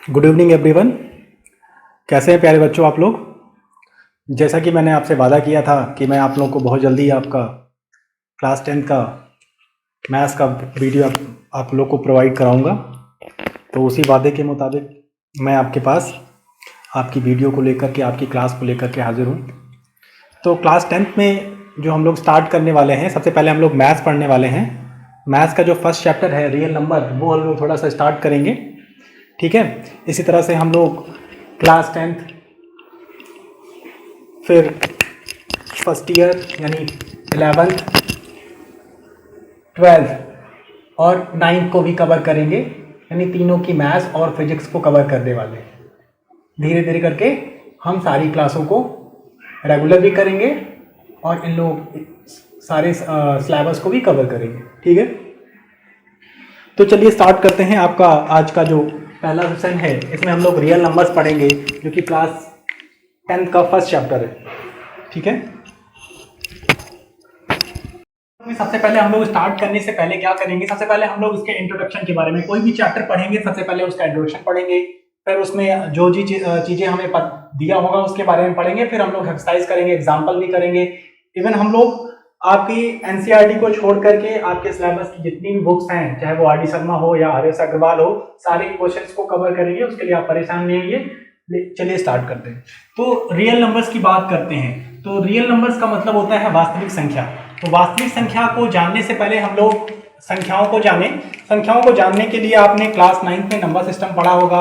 Good evening everyone. कैसे हैं प्यारे बच्चों आप लोग। जैसा कि मैंने आपसे वादा किया था कि मैं आप लोगों को बहुत जल्दी आपका क्लास 10 का मैथ्स का वीडियो आप लोग को प्रोवाइड कराऊंगा। तो उसी वादे के मुताबिक मैं आपके पास आपकी वीडियो को लेकर के, आपकी क्लास को लेकर के हाजिर हूँ। तो क्लास 10th में जो हम लोग स्टार्ट करने वाले हैं, सबसे पहले हम लोग मैथ्स पढ़ने वाले हैं। मैथ्स का जो फर्स्ट चैप्टर है रियल नंबर, वो हम लोग थोड़ा सा स्टार्ट करेंगे, ठीक है। इसी तरह से हम लोग क्लास 10th, फिर फर्स्ट ईयर यानी 11th, 12th और 9th को भी कवर करेंगे, यानी तीनों की मैथ्स और फिजिक्स को कवर करने वाले हैं। धीरे धीरे करके हम सारी क्लासों को रेगुलर भी करेंगे और इन लोग सारे सिलेबस को भी कवर करेंगे, ठीक है। तो चलिए स्टार्ट करते हैं। आपका आज का जो पहला सेशन है, इसमें हम लोग रियल नंबर्स पढ़ेंगे, जो कि क्लास 10th का फर्स्ट चैप्टर है, ठीक है। सबसे पहले हम लोग स्टार्ट करने से पहले क्या करेंगे, सबसे पहले हम लोग इसके इंट्रोडक्शन के बारे में, कोई भी चैप्टर पढ़ेंगे सबसे पहले उसका इंट्रोडक्शन पढ़ेंगे, फिर उसमें जो जी चीजें हमें दिया होगा उसके बारे में पढ़ेंगे, फिर हम लोग एक्सरसाइज करेंगे, एग्जाम्पल भी करेंगे। इवन हम लोग आपकी एनसीईआरटी को छोड़ करके आपके सिलेबस की जितनी भी बुक्स हैं, चाहे वो आर.डी. शर्मा हो या आर.एस. अग्रवाल हो, सारे क्वेश्चंस को कवर करेंगे। उसके लिए आप परेशान नहीं होइए। चलिए स्टार्ट करते हैं। तो रियल नंबर्स की बात करते हैं। तो रियल नंबर्स का मतलब होता है वास्तविक संख्या। तो वास्तविक संख्या को जानने से पहले हम लोग संख्याओं को जाने। संख्याओं को जानने के लिए आपने क्लास 9th में नंबर सिस्टम पढ़ा होगा,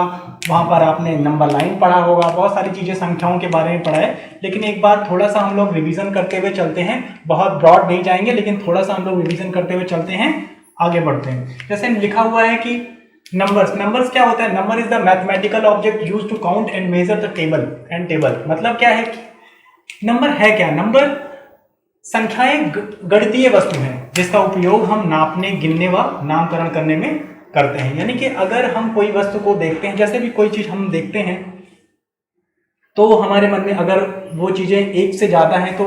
वहां पर आपने नंबर लाइन पढ़ा होगा, बहुत सारी चीजें संख्याओं के बारे में पढ़ा है। लेकिन एक बार थोड़ा सा हम लोग रिवीजन करते हुए चलते हैं, बहुत ब्रॉड नहीं जाएंगे, लेकिन थोड़ा सा हम लोग रिवीजन करते हुए चलते हैं, आगे बढ़ते हैं। जैसे लिखा हुआ है कि नंबर्स क्या होता है। Number is the mathematical object used to count and measure the table. मतलब क्या है, नंबर है क्या, नंबर संख्याएं गणितीय वस्तु हैं जिसका उपयोग हम नापने, गिनने व नामकरण करने में करते हैं। यानी कि अगर हम कोई वस्तु को देखते हैं, जैसे भी कोई चीज हम देखते हैं, तो हमारे मन में अगर वो चीजें एक से ज्यादा हैं तो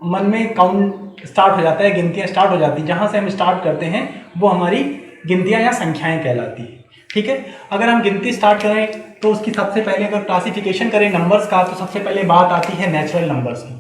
मन में काउंट स्टार्ट हो जाता है, गिनतियां स्टार्ट हो जाती है। जहां से हम स्टार्ट करते हैं वो हमारी गिनतियां या संख्याएं कहलाती है, ठीक है। अगर हम गिनती स्टार्ट करें तो उसकी सबसे पहले अगर क्लासिफिकेशन करें नंबर्स का, तो सबसे पहले बात आती है नेचुरल नंबर्स की।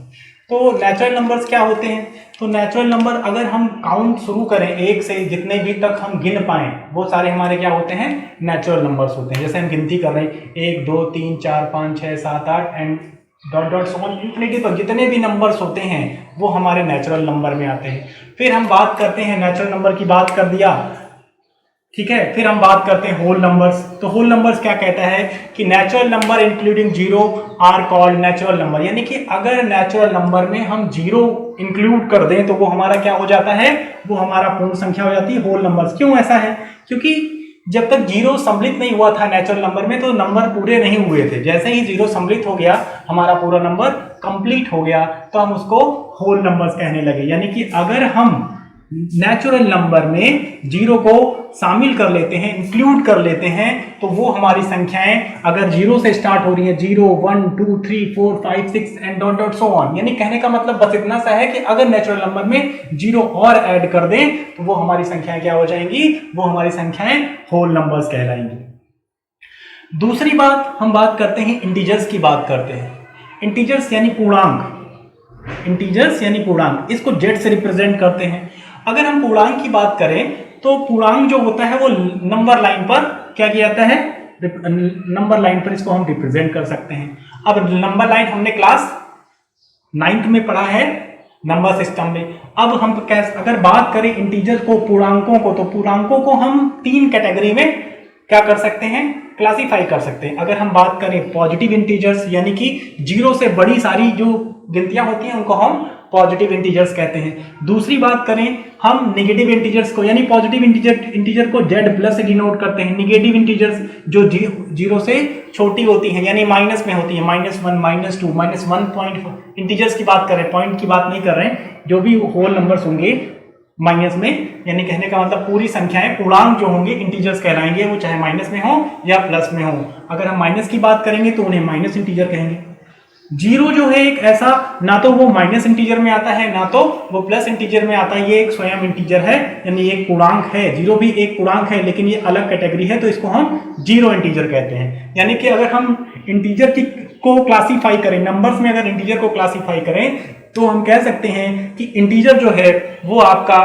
तो नेचुरल नंबर्स क्या होते हैं। तो नेचुरल नंबर अगर हम काउंट शुरू करें एक से, जितने भी तक हम गिन पाएं, वो सारे हमारे क्या होते हैं, नेचुरल नंबर्स होते हैं। जैसे हम गिनती कर रहे हैं 1 2 3 4 5 6 7 8 and dot dot so on infinity, तो जितने भी नंबर्स होते हैं वो हमारे नेचुरल नंबर में आते हैं। फिर हम बात करते हैं, नेचुरल नंबर की बात कर दिया, ठीक है। फिर हम बात करते हैं होल नंबर्स। तो होल नंबर्स क्या कहता है कि natural number including zero are called natural number. यानी कि अगर नेचुरल नंबर में हम जीरो इंक्लूड कर दें तो वो हमारा क्या हो जाता है, वो हमारा पूर्ण संख्या हो जाती है, होल नंबर्स। क्यों ऐसा है, क्योंकि जब तक जीरो सम्मिलित नहीं हुआ था नेचुरल नंबर में तो नंबर पूरे नहीं हुए थे। जैसे ही जीरो सम्मिलित हो गया, हमारा पूरा नंबर कंप्लीट हो गया, तो हम उसको होल नंबर्स कहने लगे। यानी कि अगर हम नेचुरल नंबर में जीरो को शामिल कर लेते हैं, इंक्लूड कर लेते हैं, तो वो हमारी संख्याएं अगर जीरो से स्टार्ट हो रही है, 0 1 2 3 4 5 6 and dot dot so on. यानी कहने का मतलब बस इतना सा है कि अगर नेचुरल नंबर में जीरो और ऐड कर दें तो वो हमारी संख्याएं क्या हो जाएंगी, वो हमारी संख्याएं होल नंबर्स कहलाएंगी। दूसरी बात हम बात करते हैं इंटीजर्स की बात करते हैं। इंटीजर्स यानी पूर्णांक, इंटीजर्स यानी पूर्णांक, इसको जेड से रिप्रेजेंट करते हैं। अगर हम पूर्णांक की बात करें तो पूर्णांक जो होता है वो नंबर लाइन पर क्या किया जाता है, नंबर लाइन पर इसको हम रिप्रेजेंट कर सकते हैं। अब नंबर लाइन हमने क्लास 9th में पढ़ा है नंबर सिस्टम में। अब हम अगर बात करें इंटीजर को, पूर्णांकों को, तो पूर्णांकों को हम 3 कैटेगरी में क्या कर सकते हैं, क्लासिफाई कर सकते हैं। अगर हम बात करें पॉजिटिव इंटीजर्स, यानी कि जीरो से बड़ी सारी जो गिनतियां होती हैं उनको हम पॉजिटिव इंटीजर्स कहते हैं। दूसरी बात करें हम नेगेटिव इंटीजर्स को, यानी पॉजिटिव इंटीजर को जेड प्लस से डिनोट करते हैं। नेगेटिव इंटीजर्स जो जीरो से छोटी होती हैं, यानी माइनस में होती है, -1 -2 -1 पॉइंट इंटीजर्स की बात कर रहे हैं, पॉइंट की बात नहीं कर रहे हैं। जो भी होल नंबर्स होंगे माइनस में, यानी कहने का मतलब पूरी संख्याएं, पूर्णांक जो होंगे इंटीजर्स कहलाएंगे, वो चाहे माइनस में हो या प्लस में हो। अगर हम माइनस की बात करेंगे तो उन्हें माइनस इंटीजर कहेंगे। जीरो जो है एक ऐसा, ना तो वो माइनस इंटीजर में आता है ना तो वो प्लस इंटीजर में आता है, ये एक स्वयं इंटीजर है, यानी एक पूर्णांक है। जीरो भी एक पूर्णांक है लेकिन ये अलग कैटेगरी है, तो इसको हम जीरो इंटीजर कहते हैं। यानी कि अगर हम इंटीजर को क्लासीफाई करें, नंबर्स में अगर इंटीजर को क्लासीफाई करें तो हम कह सकते हैं कि इंटीजर जो है वो आपका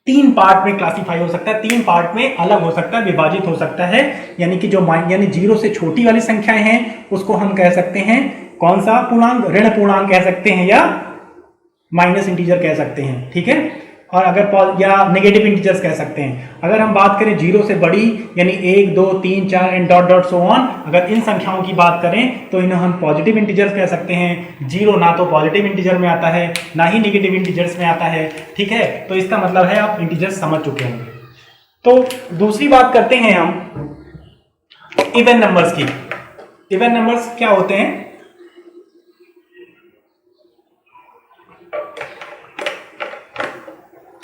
तीन पार्ट में क्लासीफाई हो सकता है, तीन पार्ट में अलग हो सकता है, विभाजित हो सकता है। यानी कि जो यानी जीरो से छोटी वाली संख्याएं हैं उसको हम कह सकते हैं कौन सा पूर्णांक, ऋण पूर्णांक कह सकते हैं या माइनस इंटीजर कह सकते हैं, ठीक है। और अगर या नेगेटिव इंटीजर्स कह सकते हैं। अगर हम बात करें जीरो से बड़ी यानी 1 2 3 4 and dot dot so on, अगर इन संख्याओं की बात करें तो इन्हें हम पॉजिटिव इंटीजर्स कह सकते हैं। जीरो ना तो पॉजिटिव इंटीजर में आता है ना ही नेगेटिव इंटीजर्स में आता है, ठीक है। तो इसका मतलब है आप इंटीजर्स समझ चुके होंगे। तो दूसरी बात करते हैं हम इवन नंबर्स की। इवन नंबर्स क्या होते हैं?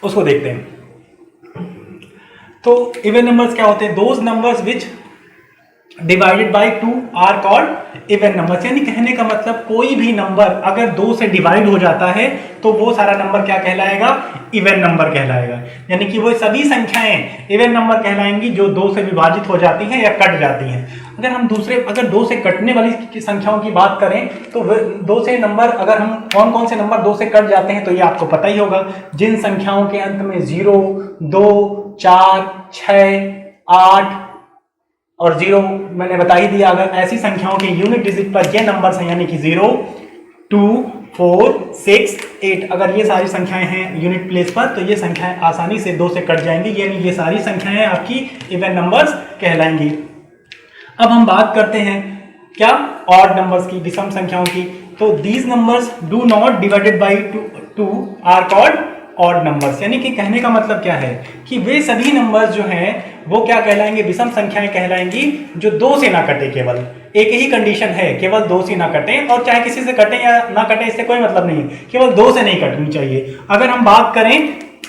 उसको देखते हैं। तो इवन नंबर्स क्या होते हैं? Those numbers which divided by 2 are called even numbers. यानी कहने का मतलब कोई भी नंबर अगर 2 से डिवाइड हो जाता है तो वो सारा नंबर क्या कहलाएगा? इवन नंबर कहलाएगा। यानी कि वो सभी संख्याएं इवन नंबर कहलाएंगी जो 2 से विभाजित हो जाती हैं या कट जाती हैं। अगर 2 से कटने वाली संख्याओं की बात करें तो 2 से नंबर, अगर हम कौन कौन से नंबर 2 से कट जाते हैं तो ये आपको पता ही होगा। जिन संख्याओं के अंत में 0 2 4 6 8 और 0 मैंने बता ही दिया। अगर ऐसी संख्याओं के यूनिट डिजिट पर ये नंबर्स हैं यानी कि 0 2 4 6 8, अगर ये सारी संख्याएं हैं यूनिट प्लेस पर तो ये संख्याएं आसानी से 2 से कट जाएंगी, यानी ये सारी संख्याएं आपकी इवन नंबर्स कहलाएंगी। अब हम बात करते हैं क्या? ऑड नंबर्स की, विषम संख्याओं की। तो these numbers do not divided by 2 are called odd numbers. यानी कि कहने का मतलब क्या है कि वे सभी नंबर्स जो हैं वो क्या कहलाएंगे? विषम संख्याएं कहलाएंगी जो 2 से ना कटे। केवल एक ही कंडीशन है, केवल 2 से ना कटे, और चाहे किसी से कटे या ना कटे इससे कोई मतलब नहीं, केवल 2 से नहीं कटनी चाहिए। अगर हम बात करें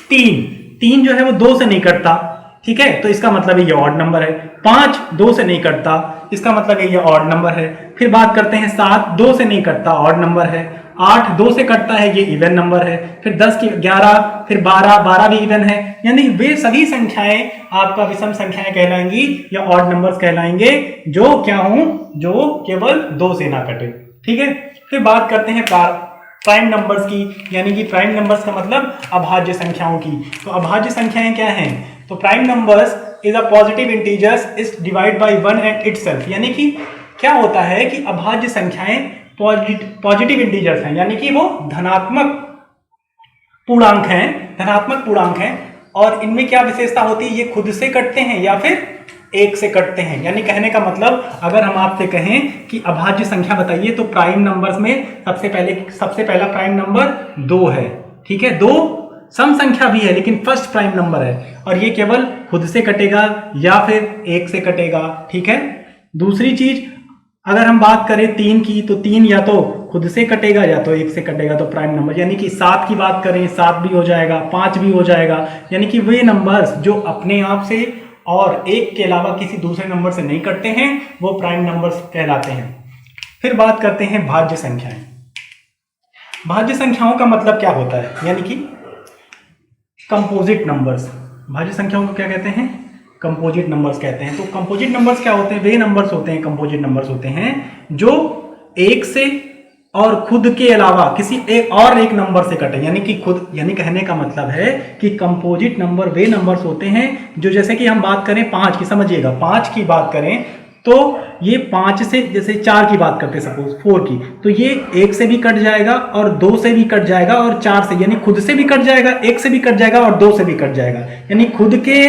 3 जो है वो 2 से नहीं कटता, ठीक है, तो इसका मतलब ये ऑड नंबर है। 5 2 से नहीं कटता, इसका मतलब ये ऑड नंबर है। फिर बात करते हैं 7 2 से नहीं कटता, ऑड नंबर है। 8 2 से कटता है, ये इवन नंबर है। फिर 10 की 11, फिर 12 भी इवन है। यानी वे सभी संख्याएं आपका विषम संख्याएं कहलाएंगी या ऑड नंबर्स कहलाएंगे जो क्या हों, जो केवल 2 से ना कटे, ठीक है। फिर बात करते हैं प्राइम नंबर्स की, यानी कि प्राइम नंबर्स का मतलब अभाज्य संख्याओं की। तो अभाज्य संख्याएं क्या हैं? तो prime numbers is a positive integers is divide by 1 and itself. यानी कि क्या होता है कि अभाज्य संख्याएं पॉजिटिव इंटीजर्स हैं, यानी कि वो धनात्मक पूर्णांक हैं। और इनमें क्या विशेषता होती है? ये खुद से कटते हैं या फिर 1 से कटते हैं। यानी कहने का मतलब अगर हम आपसे कहें कि अभाज्य संख्या बताइए तो प्राइम नंबर्स में सबसे पहला प्राइम नंबर 2 है, ठीक है। 2 सम संख्या भी है लेकिन फर्स्ट प्राइम नंबर है, और ये केवल खुद से कटेगा या फिर 1 से कटेगा, ठीक है। दूसरी चीज अगर हम बात करें 3 की, तो 3 या तो खुद से कटेगा या तो 1 से कटेगा, तो प्राइम नंबर। यानी कि 7 की बात करें 7 भी हो जाएगा, 5 भी हो जाएगा। यानी कि वे नंबर्स जो अपने आप से और 1 के अलावा किसी दूसरे नंबर से नहीं कटते हैं वो प्राइम नंबर्स कहलाते हैं। फिर बात करते हैं भाज्य संख्याएं। भाज्य संख्याओं का मतलब क्या होता है? यानी कि कंपोजिट नंबर्स। भाज्य संख्याओं को क्या कहते हैं? कंपोजिट नंबर्स कहते हैं। तो कंपोजिट नंबर्स क्या होते हैं? वे नंबर्स होते हैं, कंपोजिट नंबर्स होते हैं जो 1 से और खुद के अलावा किसी एक नंबर से कटे। यानी कि खुद, यानी कहने का मतलब है कि कंपोजिट नंबर वे नंबर्स होते हैं जो, जैसे कि हम बात करें 5 की, समझिएगा 5 की बात करें तो ये 5 से, जैसे 4 की बात करते हैं सपोज 4 की, तो ये 1 से भी कट जाएगा और 2 से भी कट जाएगा और 4 से, यानी खुद से भी कट जाएगा, 1 से भी कट जाएगा और 2 से भी कट जाएगा। यानी खुद के,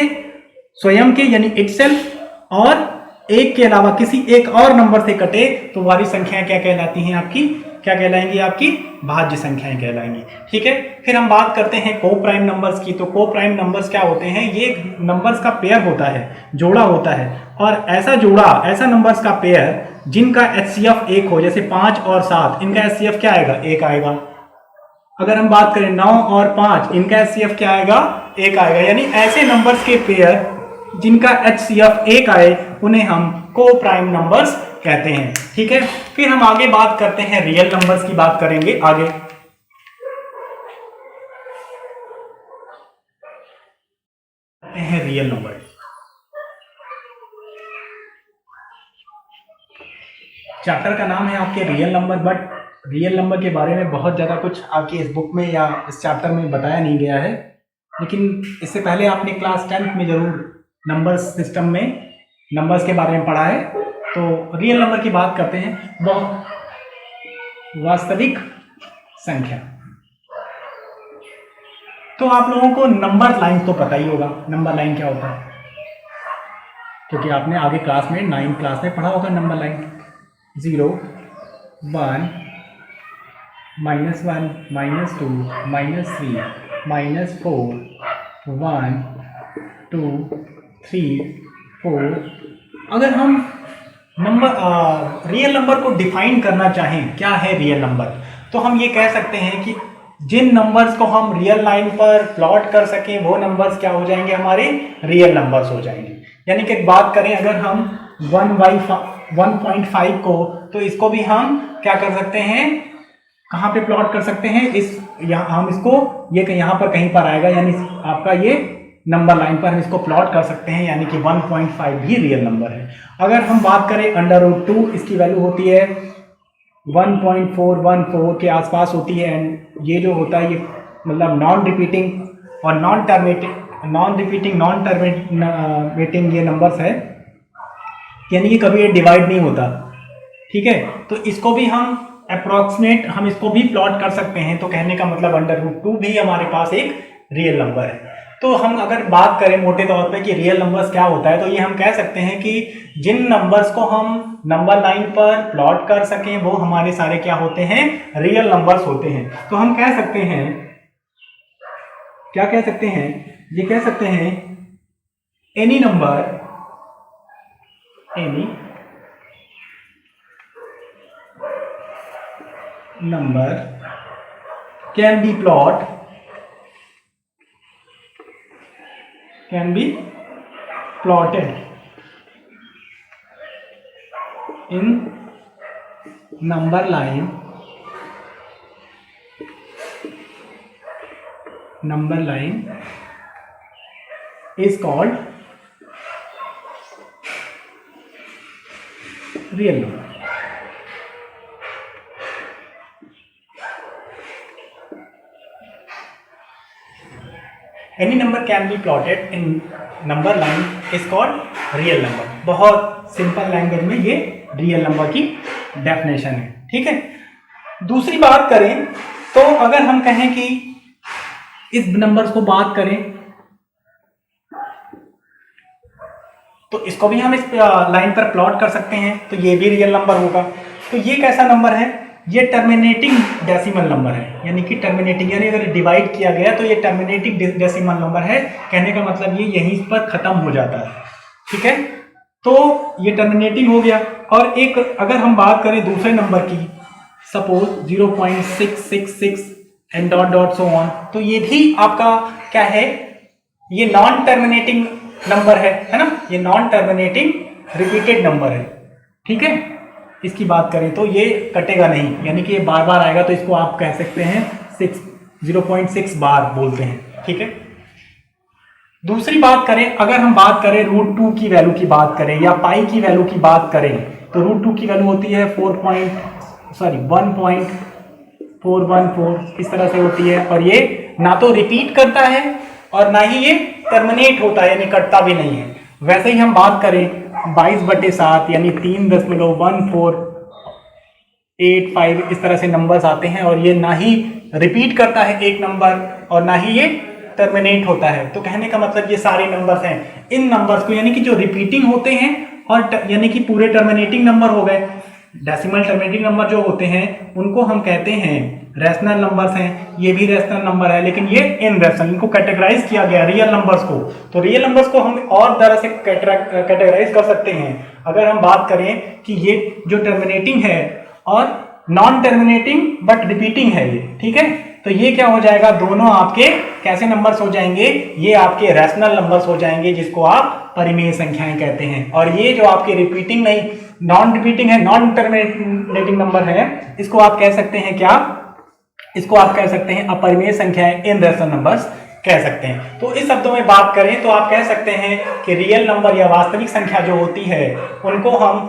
स्वयं के, यानी इटसेल्फ, और 1 के अलावा किसी एक और नंबर से कटे तो वाली संख्याएं क्या कहलाती हैं? आपकी क्या कहलाएंगी? आपकी भाज्य संख्याएं कहलाएंगी, ठीक है। फिर हम बात करते हैं को प्राइम नंबर्स की। तो को प्राइम नंबर्स क्या होते हैं? ये नंबर्स का पेयर होता है, जोड़ा होता है, और ऐसा नंबर्स का पेयर जिनका HCF 1 हो, जैसे 5 और 7, इनका HCF क्या आएगा? 1 आएगा। अगर हम बात करें 9 और 5, इनका HCF क्या आएगा? 1 आएगा। यानी ऐसे नंबर्स के पेयर जिनका HCF 1 आए उन्हें हम को प्राइम नंबर्स कहते हैं। ठीक है, फिर हम आगे बात करते हैं, रियल नंबर्स की बात करेंगे आगे। रियल नंबर, चैप्टर का नाम है आपके real number, but real number के बारे में बहुत ज़्यादा कुछ आपकी इस बुक में या इस चैप्टर में बताया नहीं गया है, लेकिन इससे पहले आपने क्लास 10th में जरूर नंबर सिस्टम में नंबर्स के बारे में पढ़ा है। तो रियल नंबर की बात करते हैं, वास्तविक संख्या। तो आप लोगों को नंबर लाइन तो पता ही होगा, नंबर लाइन क्या होता है, क्योंकि आपने आगे क्लास में 9th क्लास में पढ़ा होगा नंबर लाइन। 0 1 -1 -2 -3 -4 1 2 3 4। अगर हम नंबर रियल नंबर को डिफाइन करना चाहें, क्या है रियल नंबर, तो हम ये कह सकते हैं कि जिन नंबर्स को हम रियल लाइन पर प्लॉट कर सकें वो नंबर्स क्या हो जाएंगे, हमारे रियल नंबर्स हो जाएंगे। यानी कि बात करें अगर हम 1/5 को, तो इसको भी हम क्या कर सकते हैं, कहाँ पे प्लॉट कर सकते हैं, हम इसको ये यहाँ पर कहीं पर आएगा, यानी आपका ये नंबर लाइन पर हम इसको प्लॉट कर सकते हैं, यानी कि 1.5 भी रियल नंबर है। अगर हम बात करें √2, इसकी वैल्यू होती है 1.414 के आसपास होती है, एंड ये जो होता है ये मतलब नॉन रिपीटिंग और नॉन टर्मिनेटिंग ये नंबर्स है, यानी कि कभी ये डिवाइड नहीं होता। ठीक है, तो इसको भी हम अप्रोक्सीमेट हम इसको भी प्लॉट कर सकते हैं। तो कहने का मतलब √2 भी हमारे पास एक रियल नंबर है। तो हम अगर बात करें मोटे तौर पे कि रियल नंबर्स क्या होता है, तो ये हम कह सकते हैं कि जिन नंबर्स को हम नंबर लाइन पर प्लॉट कर सकें वो हमारे सारे क्या होते हैं, रियल नंबर्स होते हैं। तो हम कह सकते हैं, क्या कह सकते हैं, ये कह सकते हैं any number can be plotted in number line is called real number। Any number can be plotted in number line is called real number। बहुत सिंपल लैंग्वेज में ये रियल नंबर की डेफिनेशन है। ठीक है, दूसरी बात करें तो अगर हम कहें कि इस नंबर्स को बात करें तो इसको भी हम इस लाइन पर प्लॉट कर सकते हैं, तो ये भी रियल नंबर होगा। तो ये कैसा नंबर है, ये टर्मिनेटिंग डेसिमल नंबर है, यानी कि टर्मिनेटिंग यानी अगर डिवाइड किया गया तो ये टर्मिनेटिंग डेसिमल नंबर है। कहने का मतलब ये यहीं पर खत्म हो जाता है। ठीक है, तो ये टर्मिनेटिंग हो गया। और एक अगर हम बात करें दूसरे नंबर की, suppose 0.666 and dot dot so on, तो ये भी आपका क्या है, ये नॉन टर्मिनेटिंग नंबर है ना, ये नॉन टर्मिनेटिंग रिपीटेड नंबर है। ठीक है, इसकी बात करें तो ये कटेगा नहीं, यानी कि ये बार बार आएगा, तो इसको आप कह सकते हैं 0.6 बार बोलते हैं। ठीक है, दूसरी बात करें, अगर हम बात करें √2 की वैल्यू की बात करें या पाई की वैल्यू की बात करें, तो √2 की वैल्यू होती है 1.414 इस तरह से होती है, और ये ना तो रिपीट करता है और ना ही ये टर्मिनेट होता है, यानी कटता भी नहीं है। वैसे ही हम बात करें 22/7 यानी 3.1485 इस तरह से नंबर्स आते हैं, और ये ना ही रिपीट करता है एक नंबर और ना ही ये टर्मिनेट होता है। तो कहने का मतलब ये सारे नंबर्स हैं, इन नंबर्स को यानी कि जो रिपीटिंग होते हैं और यानी कि पूरे टर्मिनेटिंग नंबर हो गए, डेसिमल टर्मिनेटिंग नंबर जो होते हैं उनको हम कहते हैं रैशनल नंबर्स हैं। ये भी रैशनल नंबर है, लेकिन ये इनरैशनल, इनको कैटेगराइज किया गया रियल नंबर्स को। तो रियल नंबर्स को हम और तरह से कैटेगराइज कर सकते हैं। अगर हम बात करें कि ये जो टर्मिनेटिंग है और नॉन टर्मिनेटिंग बट रिपीटिंग है ये, ठीक है, तो ये क्या हो जाएगा, दोनों आपके कैसे नंबर्स हो जाएंगे, ये आपके रैशनल नंबर्स हो जाएंगे, जिसको आप परिमेय संख्याएं कहते हैं। और ये जो आपके रिपीटिंग नहीं नॉन रिपीटिंग है, नॉन टर्मिनेटिंग नंबर है, इसको आप कह सकते हैं क्या, इसको आप कह सकते हैं अपरिमेय संख्याएं, इनरेशनल नंबर्स कह सकते हैं। तो इस शब्दों में बात करें तो आप कह सकते हैं कि रियल नंबर या वास्तविक संख्या जो होती है उनको हम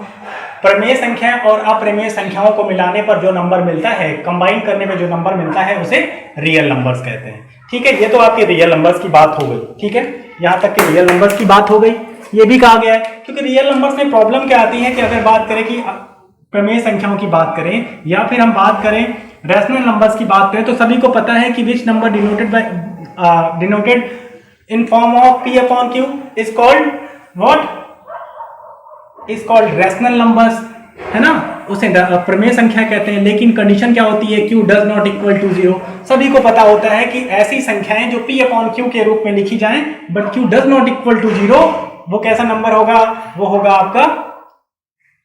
प्रमेय संख्या और अप्रमेय संख्याओं को मिलाने पर जो नंबर मिलता है, कंबाइन करने में जो नंबर मिलता है उसे रियल नंबर्स कहते हैं। ठीक है, ये तो आपके रियल नंबर्स की बात हो गई। ठीक है, यहां तक कि रियल नंबर्स की बात हो गई, ये भी कहा गया है। क्योंकि रियल नंबर्स में प्रॉब्लम क्या आती है कि अगर बात करें कि प्रमेय संख्याओं की बात करें या फिर हम बात करें रैशनल नंबर्स की बात करें, तो सभी को पता है कि which number denoted in form of p upon q is called what, is called rational numbers, है ना, उसे प्रमेय संख्या कहते हैं। लेकिन कंडीशन क्या होती है, q does not equal to 0। सभी को पता होता है कि ऐसी संख्याएं जो p अपॉन q के रूप में लिखी जाएं but q does not equal to 0, वो कैसा नंबर होगा, वो होगा आपका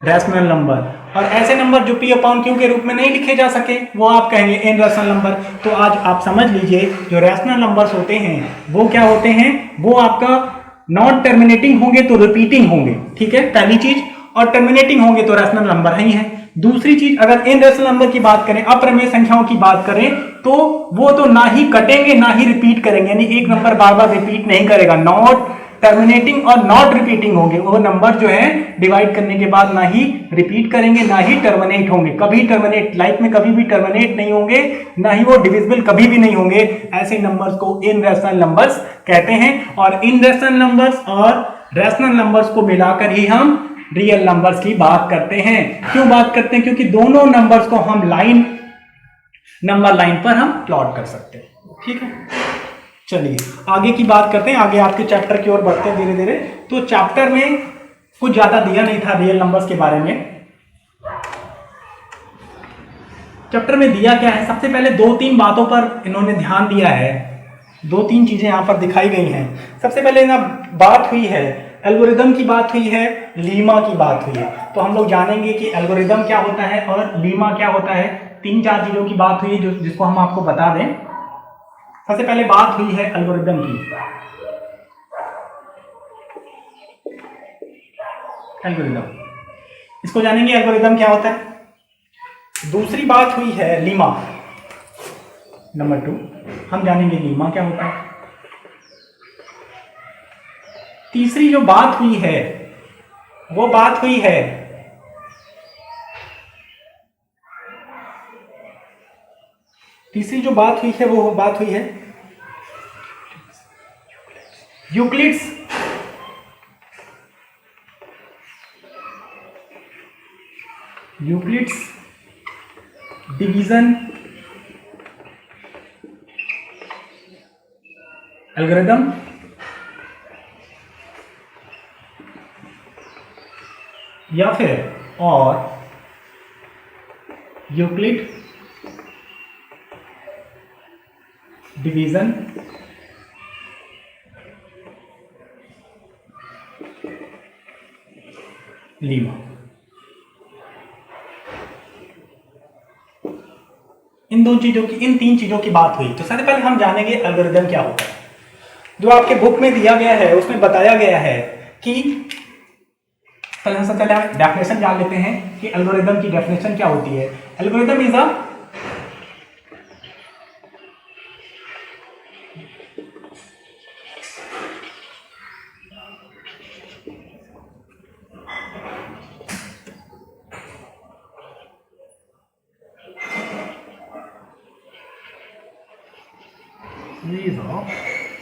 रैशनल नंबर। और ऐसे नंबर जो p अपॉन q के रूप में नहीं लिखे जा सके वो आप कहेंगे इनरैशनल नंबर। तो आज आप समझ लीजिए जो रैशनल नंबर्स होते हैं वो क्या होते हैं, वो आपका नॉन टर्मिनेटिंग होंगे तो रिपीटिंग होंगे। ठीक है, पहली चीज, और टर्मिनेटिंग होंगे तो रैशनल नंबर ही है। दूसरी चीज, अगर इनरैशनल नंबर की बात करें, अप्रमेय संख्याओं की बात करें, तो वो तो ना ही कटेंगे ना ही रिपीट करेंगे, यानी एक नंबर बार बार रिपीट नहीं करेगा। नॉट टर्मिनेटिंग और नॉट रिपीटिंग होंगे, वो नंबर जो है डिवाइड करने के बाद ना ही रिपीट करेंगे ना ही टर्मिनेट होंगे। कभी टर्मिनेट, लाइफ में कभी भी टर्मिनेट नहीं होंगे, ना ही वो डिविजिबल कभी भी नहीं होंगे। ऐसे नंबर्स को इनरैशनल नंबर्स कहते हैं। और इनरैशनल नंबर्स और रैशनल नंबर्स को मिलाकर ही हम रियल नंबर्स की बात करते हैं। क्यों बात करते हैं, क्योंकि दोनों नंबर्स को हम लाइन, नंबर लाइन पर हम प्लॉट कर सकते हैं। ठीक है, चलिए आगे की बात करते हैं, आगे आपके चैप्टर की ओर बढ़ते हैं धीरे धीरे। तो चैप्टर में कुछ ज्यादा दिया नहीं था रियल नंबर्स के बारे में। चैप्टर में दिया क्या है, सबसे पहले दो तीन बातों पर इन्होंने ध्यान दिया है, दो तीन चीजें यहां पर दिखाई गई हैं। सबसे पहले ना बात हुई है एल्गोरिदम की, बात हुई है लीमा की बात हुई है। तो हम लोग जानेंगे कि एल्गोरिदम क्या होता है और लीमा क्या होता है। तीन चार चीजों की बात हुई है जिसको हम आपको बता दें। सबसे पहले बात हुई है एल्गोरिदम की, एल्गोरिदम, इसको जानेंगे एल्गोरिदम क्या होता है। दूसरी बात हुई है लीमा, नंबर 2 हम जानेंगे लीमा क्या होता है। तीसरी जो बात हुई है वो बात हुई है तीसरी जो बात हुई है वो बात हुई है यूक्लिड्स डिवीजन एल्गोरिदम, या फिर और यूक्लिड डिवीजन लीमा। इन दो चीजों की, इन तीन चीजों की बात हुई। तो सबसे पहले हम जानेंगे एल्गोरिदम क्या होता है। जो आपके बुक में दिया गया है उसमें बताया गया है कि सबसे पहले हम डेफिनेशन जान लेते हैं कि एल्गोरिदम की डेफिनेशन क्या होती है। Algorithm is a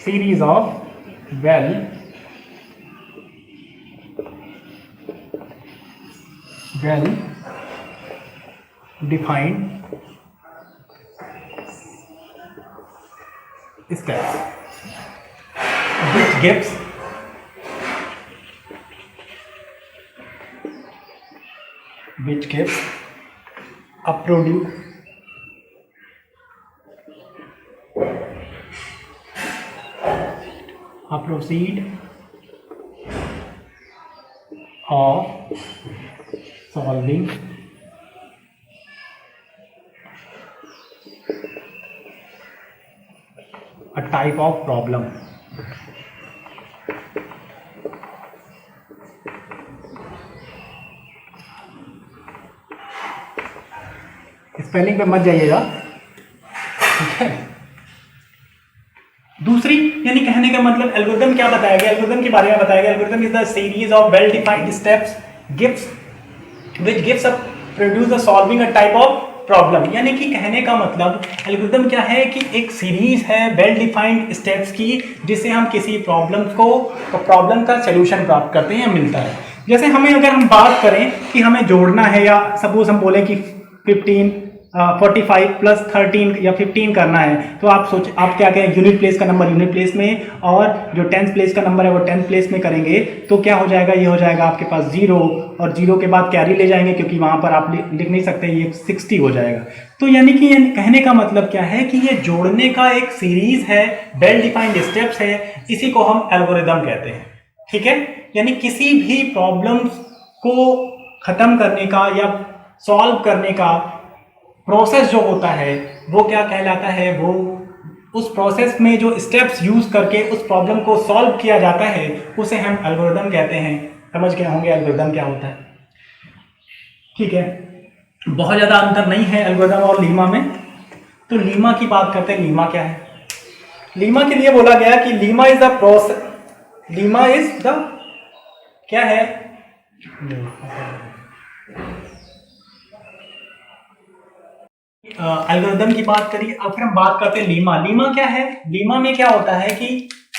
series of well defined steps which gives a proceed of solving a type of problem. Spelling पे मत जाइएगा, ठीक है। दूसरी, यानी कहने का मतलब एल्गोरिथम क्या बताया गया, एल्गोरिथम के बारे में बताया गया, algorithm is the series of well defined steps which gives a produce a solving a type of problem. यानी कि कहने का मतलब एल्गोरिथम क्या है कि एक सीरीज है वेल डिफाइंड स्टेप्स की, जिससे हम किसी प्रॉब्लम का सोल्यूशन प्राप्त करते हैं या मिलता है। जैसे हमें अगर हम बात करें कि हमें जोड़ना है, या सपोज हम बोले कि 45 प्लस 13 या 15 करना है, तो आप क्या करें, यूनिट प्लेस का नंबर यूनिट प्लेस में, और जो 10th प्लेस का नंबर है वो 10th प्लेस में करेंगे, तो क्या हो जाएगा, ये हो जाएगा आपके पास 0, और 0 के बाद कैरी ले जाएंगे क्योंकि वहां पर आप लिख नहीं सकते, ये 60 हो जाएगा। तो यानी कि कहने का मतलब क्या है कि ये जोड़ने का एक सीरीज है, वेल डिफाइंड स्टेप्स है, इसी को हम एल्गोरिथम कहते हैं, ठीक है। यानी किसी भी प्रॉब्लम को खत्म करने का या सॉल्व करने का प्रोसेस जो होता है वो क्या कहलाता है, वो उस प्रोसेस में जो स्टेप्स यूज करके उस प्रॉब्लम को सॉल्व किया जाता है उसे हम एल्गोरिथम कहते हैं। समझ गए होंगे एल्गोरिथम क्या होता है, ठीक है। बहुत ज़्यादा अंतर नहीं है एल्गोरिथम और लीमा में। तो लीमा की बात करते हैं, लीमा क्या है। लीमा के लिए बोला गया कि Lima is the process, Lima is the क्या है, एल्गोरिथम की बात करिए। अब फिर हम बात करते हैं लीमा। लीमा क्या है, लीमा में क्या होता है कि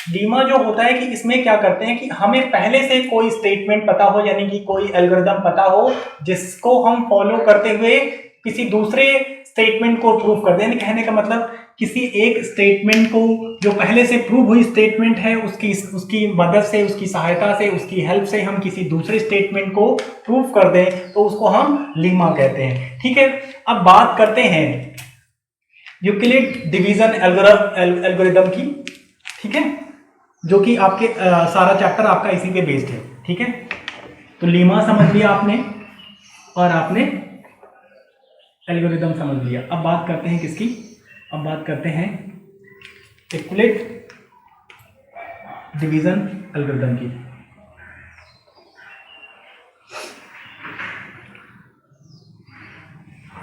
लीमा जो होता है कि इसमें क्या करते हैं कि हमें पहले से कोई स्टेटमेंट पता हो, यानी कि कोई एल्गोरिथम पता हो जिसको हम फॉलो करते हुए किसी दूसरे स्टेटमेंट को प्रूव कर दें। यानी कहने का मतलब किसी एक स्टेटमेंट को, जो पहले से प्रूव हुई स्टेटमेंट है, उसकी मदद से, उसकी सहायता से, उसकी हेल्प से हम किसी दूसरे स्टेटमेंट को प्रूव कर दें, तो उसको हम लीमा कहते हैं, ठीक है। अब बात करते हैं यूक्लिड डिवीजन एल्गोरिथम की, ठीक है, जो कि आपके सारा चैप्टर आपका इसी पे बेस्ड है, ठीक है। तो लीमा समझ लिया आपने और आपने एल्गोरिथम समझ लिया। अब बात करते हैं किसकी, अब बात करते हैं यूक्लिड डिवीजन एल्गोरिथम की।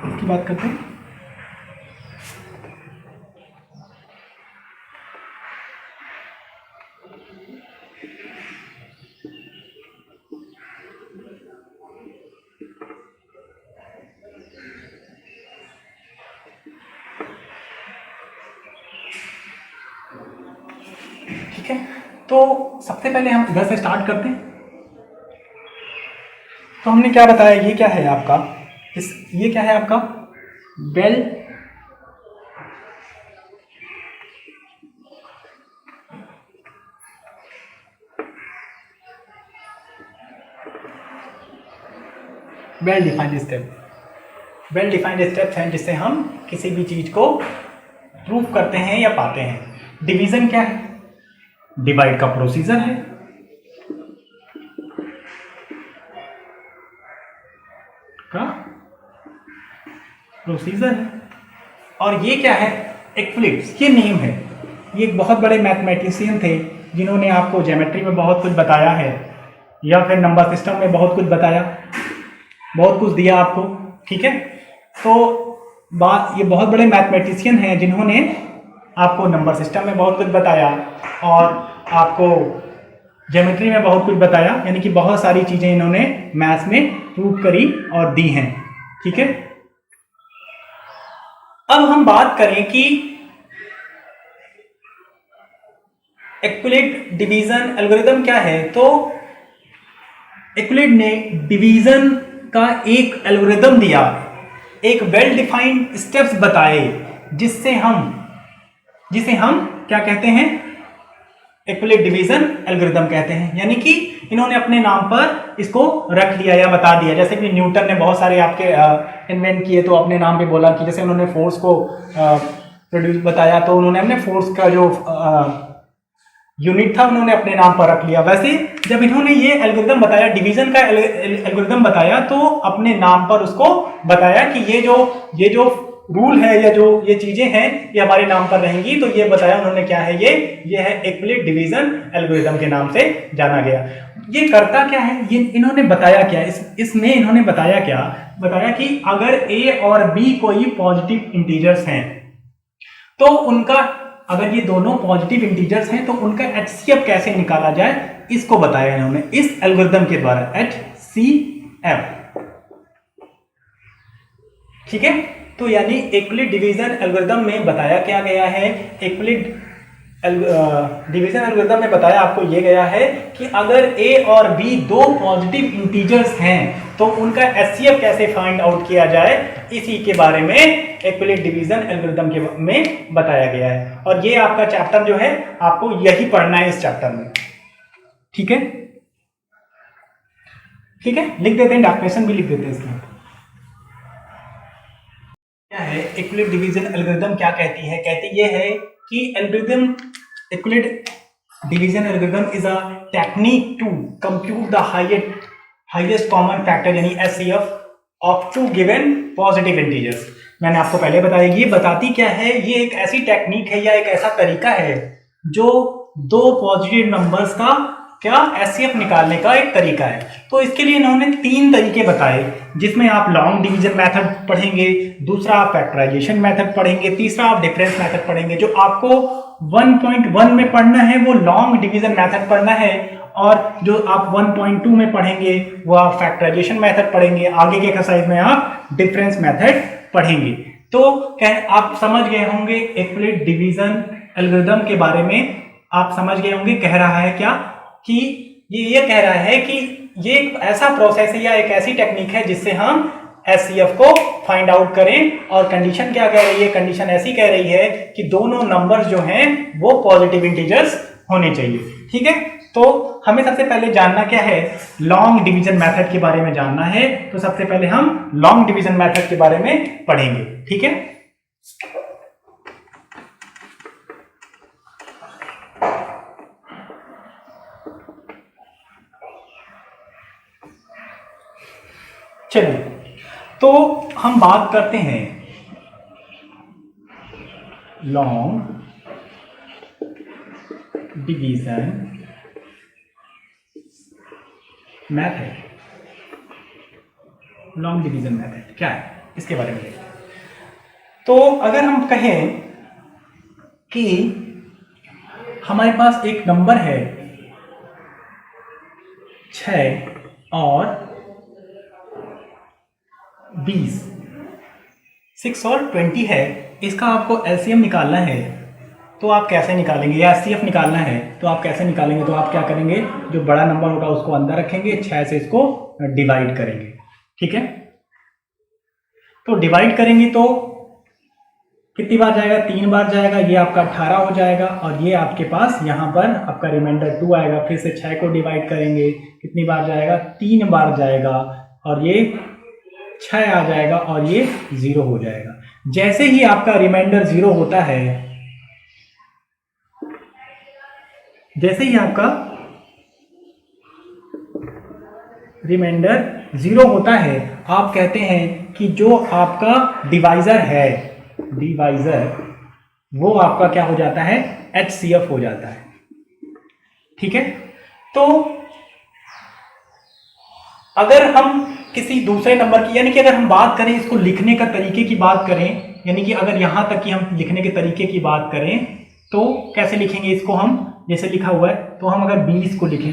इसकी बात करते हैं। ठीक है, तो सबसे पहले हम इधर से स्टार्ट करते हैं। तो हमने क्या बताया, ये क्या है आपका, ये क्या है आपका well defined step, well defined steps हैं जिससे हम किसी भी चीज को प्रूव करते हैं या पाते हैं। डिवीजन क्या है, डिवाइड का प्रोसीजर है, और ये क्या है, यूक्लिड, ये नेम है। ये एक बहुत बड़े मैथमेटिशियन थे जिन्होंने आपको ज्योमेट्री में बहुत कुछ बताया है, या फिर नंबर सिस्टम में बहुत कुछ बताया, बहुत कुछ दिया आपको, ठीक है। तो ये बहुत बड़े मैथमेटिशियन हैं जिन्होंने आपको नंबर सिस्टम में बहुत कुछ बताया और आपको ज्योमेट्री में बहुत कुछ बताया, यानी कि बहुत सारी चीजें इन्होंने मैथ्स में प्रूव करी और दी हैं, ठीक है। अब हम बात करें कि यूक्लिड डिवीजन एल्गोरिथम क्या है। तो यूक्लिड ने डिवीजन का एक एल्गोरिथम दिया, एक वेल डिफाइंड स्टेप्स बताए, जिसे हम क्या कहते हैं, यूक्लिड डिवीजन एल्गोरिथम कहते हैं। यानी कि इन्होंने अपने नाम पर इसको रख लिया या बता दिया। जैसे कि न्यूटन ने बहुत सारे आपके इन्वेंट किए, तो अपने नाम पे बोला कि जैसे उन्होंने फोर्स को प्रोड्यूस बताया, तो उन्होंने अपने फोर्स का जो यूनिट था उन्होंने अपने नाम पर रख लिया। वैसे जब इन्होंने ये एल्गोरिथम बताया, डिवीजन का एल्गोरिथम बताया, तो अपने नाम पर उसको बताया कि ये जो रूल है या जो ये चीजें हैं ये हमारे नाम पर रहेंगी। तो ये बताया उन्होंने क्या है, ये है एक्विलिब्रियम डिवीजन एल्गोरिथम के नाम से जाना गया। ये करता क्या है, ये इन्होंने बताया क्या, इसमें इन्होंने बताया क्या, बताया कि अगर ए और बी कोई पॉजिटिव इंटीजर्स हैं तो उनका, अगर ये दोनों पॉजिटिव इंटीजर्स हैं तो उनका HCF कैसे निकाला जाए, इसको बताया इन्होंने इस एल्गोरिथम के द्वारा, HCF। ठीक है, तो यानी एक्विलिब्रियम डिवीजन एल्गोरिथम में बताया क्या गया है, एक्विलिब्रियम डिवीजन एल्गोरिथम में बताया आपको ये गया है कि अगर ए और बी दो पॉजिटिव इंटीजर्स हैं तो उनका HCF कैसे फाइंड आउट किया जाए, इसी के बारे में एक्विलिब्रियम डिवीजन एल्गोरिथम के में बताया गया है। और ये आपका चैप्टर जो है आपको यही पढ़ना है इस चैप्टर में। ठीक है, ठीक है, लिख देते हैं, डॉक्यूमेंटेशन भी लिख देते हैं इसमें। क्या है एक्विलिब्रियम डिवीजन एल्गोरिथम, क्या कहती है, कहती ये है कि algorithm, equilibrium division algorithm is a technique to compute the highest common factor यानी HCF of two given positive integers. मैंने आपको पहले बताया, ये बताती क्या है, ये एक ऐसी टेक्निक है या एक ऐसा तरीका है जो दो पॉजिटिव नंबर्स का क्या HCF निकालने का एक तरीका है। तो इसके लिए इन्होंने 3 तरीके बताए, जिसमें आप लॉन्ग डिवीजन मेथड पढ़ेंगे, दूसरा आप फैक्टराइजेशन मेथड पढ़ेंगे, तीसरा आप डिफरेंस मेथड पढ़ेंगे। जो आपको 1.1 में पढ़ना है वो लॉन्ग डिवीजन मेथड पढ़ना है, और जो आप 1.2 में पढ़ेंगे वो आप फैक्टराइजेशन मेथड पढ़ेंगे, आगे के एक्सरसाइज में आप डिफरेंस मेथड पढ़ेंगे। तो आप समझ गए होंगे एक्विलिब्रियम डिवीजन एल्गोरिथम के बारे में, आप समझ गए होंगे। कह रहा है क्या कि ये कह रहा है कि ये एक ऐसा प्रोसेस है या एक ऐसी टेक्निक है जिससे हम HCF को फाइंड आउट करें। और कंडीशन क्या कह रही है, कंडीशन ऐसी कह रही है कि दोनों नंबर्स जो हैं वो पॉजिटिव इंटीजर्स होने चाहिए। ठीक है, तो हमें सबसे पहले जानना क्या है, लॉन्ग डिवीजन मेथड के बारे में जानना है। तो सबसे पहले हम लॉन्ग डिवीजन मेथड के बारे में पढ़ेंगे। ठीक है, चलिए तो हम बात करते हैं long division method. Long division method क्या है इसके बारे में देखते हैं। तो अगर हम कहें कि हमारे पास एक नंबर है 6 और 20, 6 और 20 है, इसका आपको LCM निकालना है तो आप कैसे निकालेंगे, या HCF निकालना है तो आप कैसे निकालेंगे। तो आप क्या करेंगे, जो बड़ा नंबर होगा उसको अंदर रखेंगे, 6 से इसको डिवाइड करेंगे। ठीक है, तो डिवाइड करेंगे तो कितनी बार जाएगा, 3 बार जाएगा, ये आपका 18 हो जाएगा। और ये आपके पास यहाँ पर आपका रिमाइंडर 2 आएगा। फिर से 6 को डिवाइड करेंगे, कितनी बार जाएगा, 3 बार जाएगा, और ये 6 आ जाएगा और ये 0 हो जाएगा। जैसे ही आपका रिमाइंडर 0 होता है, जैसे ही आपका रिमाइंडर 0 होता है, आप कहते हैं कि जो आपका डिवाइजर है, डिवाइजर वो आपका क्या हो जाता है, HCF हो जाता है। ठीक है, तो अगर हम किसी दूसरे नंबर की, यानी कि अगर हम बात करें इसको लिखने का तरीके की बात करें, यानी कि अगर यहां तक कि हम लिखने के तरीके की बात करें तो कैसे लिखेंगे इसको, हम जैसे लिखा हुआ है तो हम अगर 20 को लिखें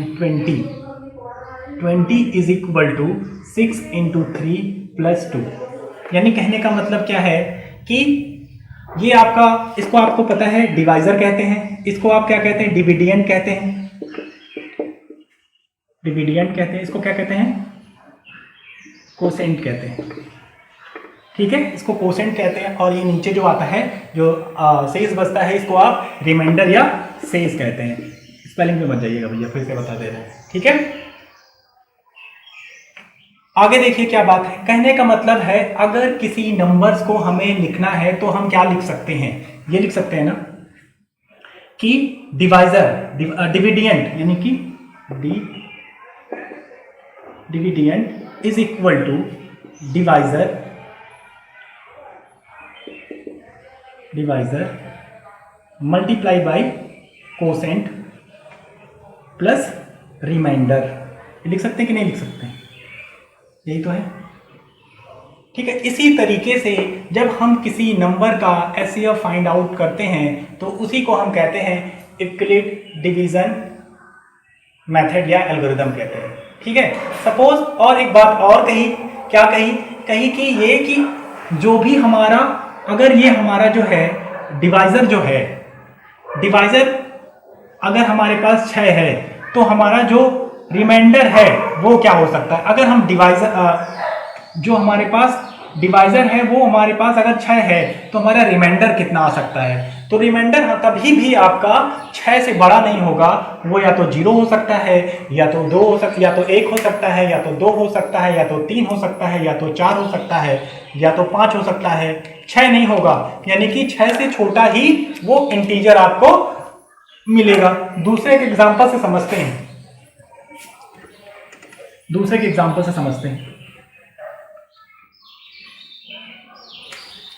20 is equal to 6 into 3 plus 2, यानी कहने का मतलब क्या है कि ये आपका, इसको आपको पता है डिवाइजर कहते हैं, इसको आप क्या कहते हैं, डिविडिएंट कहते हैं, डिविडिएंट कहते हैं, इसको क्या कहते हैं, कोसेंट कहते हैं। ठीक है, इसको कोसेंट कहते हैं। और ये नीचे जो आता है, जो शेष बचता है, इसको आप रिमाइंडर या शेष कहते हैं। स्पेलिंग में मत जाइएगा भैया, फिर से बता दे रहे हैं। ठीक है, आगे देखिए क्या बात है। कहने का मतलब है अगर किसी नंबर्स को हमें लिखना है तो हम क्या लिख सकते हैं, ये लिख सकते हैं ना कि डिवाइजर, डिविडिएंट यानी कि dividend is equal to divisor divisor multiply by quotient plus remainder. लिख सकते हैं कि नहीं लिख सकते हैं? यही तो है, ठीक है। इसी तरीके से जब हम किसी नंबर का एचसीएफ फाइंड आउट करते हैं तो उसी को हम कहते हैं यूक्लिड डिवीजन मेथड या एल्गोरिदम कहते हैं, ठीक है। सपोज और एक बात और कही, क्या कही? कही कि ये कि जो भी हमारा, अगर ये हमारा जो है डिवाइजर जो है, डिवाइजर अगर हमारे पास 6 है तो हमारा जो रिमाइंडर है वो क्या हो सकता है? अगर हम डिवाइजर जो हमारे पास डिवाइजर है वो हमारे पास अगर 6 है तो हमारा रिमाइंडर कितना आ सकता है? तो रिमाइंडर कभी भी आपका 6 से बड़ा नहीं होगा, वो या तो 0 हो सकता है, या तो 2 हो सकता, या तो 1 हो सकता है, या तो 2 हो सकता है, या तो 3 हो सकता है, या तो 4 हो सकता है, या तो 5 हो सकता है। 6 नहीं होगा, यानी कि 6 से छोटा ही वो इंटीजर आपको मिलेगा। दूसरे के एग्जांपल से समझते हैं, दूसरे के एग्जांपल से समझते हैं।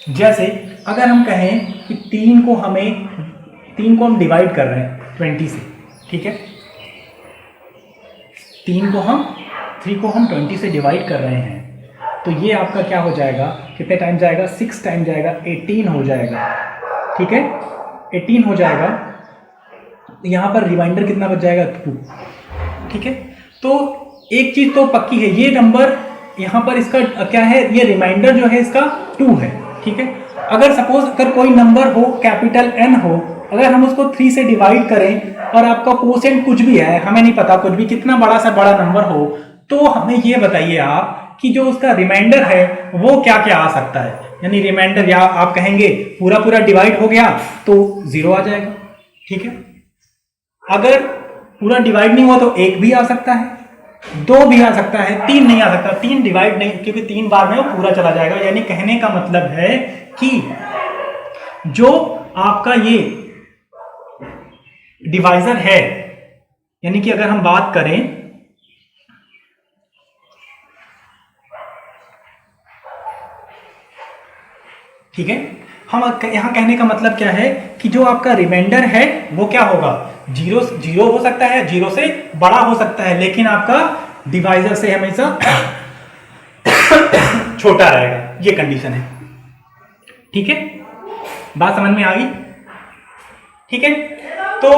जैसे अगर हम कहें कि 3 को हम डिवाइड कर रहे हैं 20 से, ठीक है। 3 को हम 20 से डिवाइड कर रहे हैं, तो ये आपका क्या हो जाएगा? कितने टाइम जाएगा? 6 टाइम जाएगा, 18 हो जाएगा, ठीक है। 18 हो जाएगा, यहाँ पर रिमाइंडर कितना बच जाएगा? 2, ठीक है। तो एक चीज तो पक्की है, ये नंबर यहाँ पर इसका क्या है? ये रिमाइंडर जो है इसका 2 है, ठीक है। अगर सपोज अगर कोई नंबर हो, कैपिटल N हो, अगर हम उसको 3 से डिवाइड करें और आपका कोसेंट कुछ भी है, हमें नहीं पता, कुछ भी कितना बड़ा सा बड़ा नंबर हो, तो हमें ये बताइए आप कि जो उसका रिमाइंडर है वो क्या क्या आ सकता है? यानी रिमाइंडर, या आप कहेंगे पूरा पूरा डिवाइड हो गया तो 0 आ जाएगा, ठीक है। अगर पूरा डिवाइड नहीं हुआ तो 1 भी आ सकता है, 2 भी आ सकता है, 3 नहीं आ सकता। 3 डिवाइड नहीं, क्योंकि 3 बार में वो पूरा चला जाएगा। यानी कहने का मतलब है कि जो आपका ये डिवाइजर है, यानी कि अगर हम बात करें, ठीक है, हम यहां कहने का मतलब क्या है कि जो आपका रिमाइंडर है वो क्या होगा? 0 हो सकता है, 0 से बड़ा हो सकता है, लेकिन आपका डिवाइजर से हमेशा छोटा रहेगा। ये कंडीशन है, ठीक है। बात समझ में आ गई? ठीक है। तो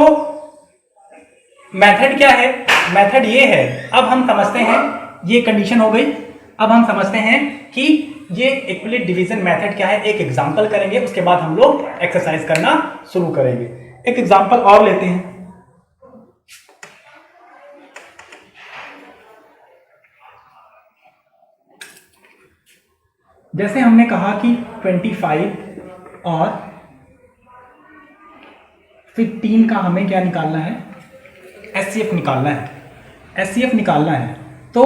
मेथड क्या है? मेथड ये है, अब हम समझते हैं, ये कंडीशन हो गई। अब हम समझते हैं कि ये यूक्लिड डिवीजन मेथड क्या है। एक एग्जांपल करेंगे, उसके बाद हम लोग एक्सरसाइज करना शुरू करेंगे। एक एग्जांपल और लेते हैं। जैसे हमने कहा कि 25 और 15 का हमें क्या निकालना है? एचसीएफ निकालना है। एचसीएफ निकालना है तो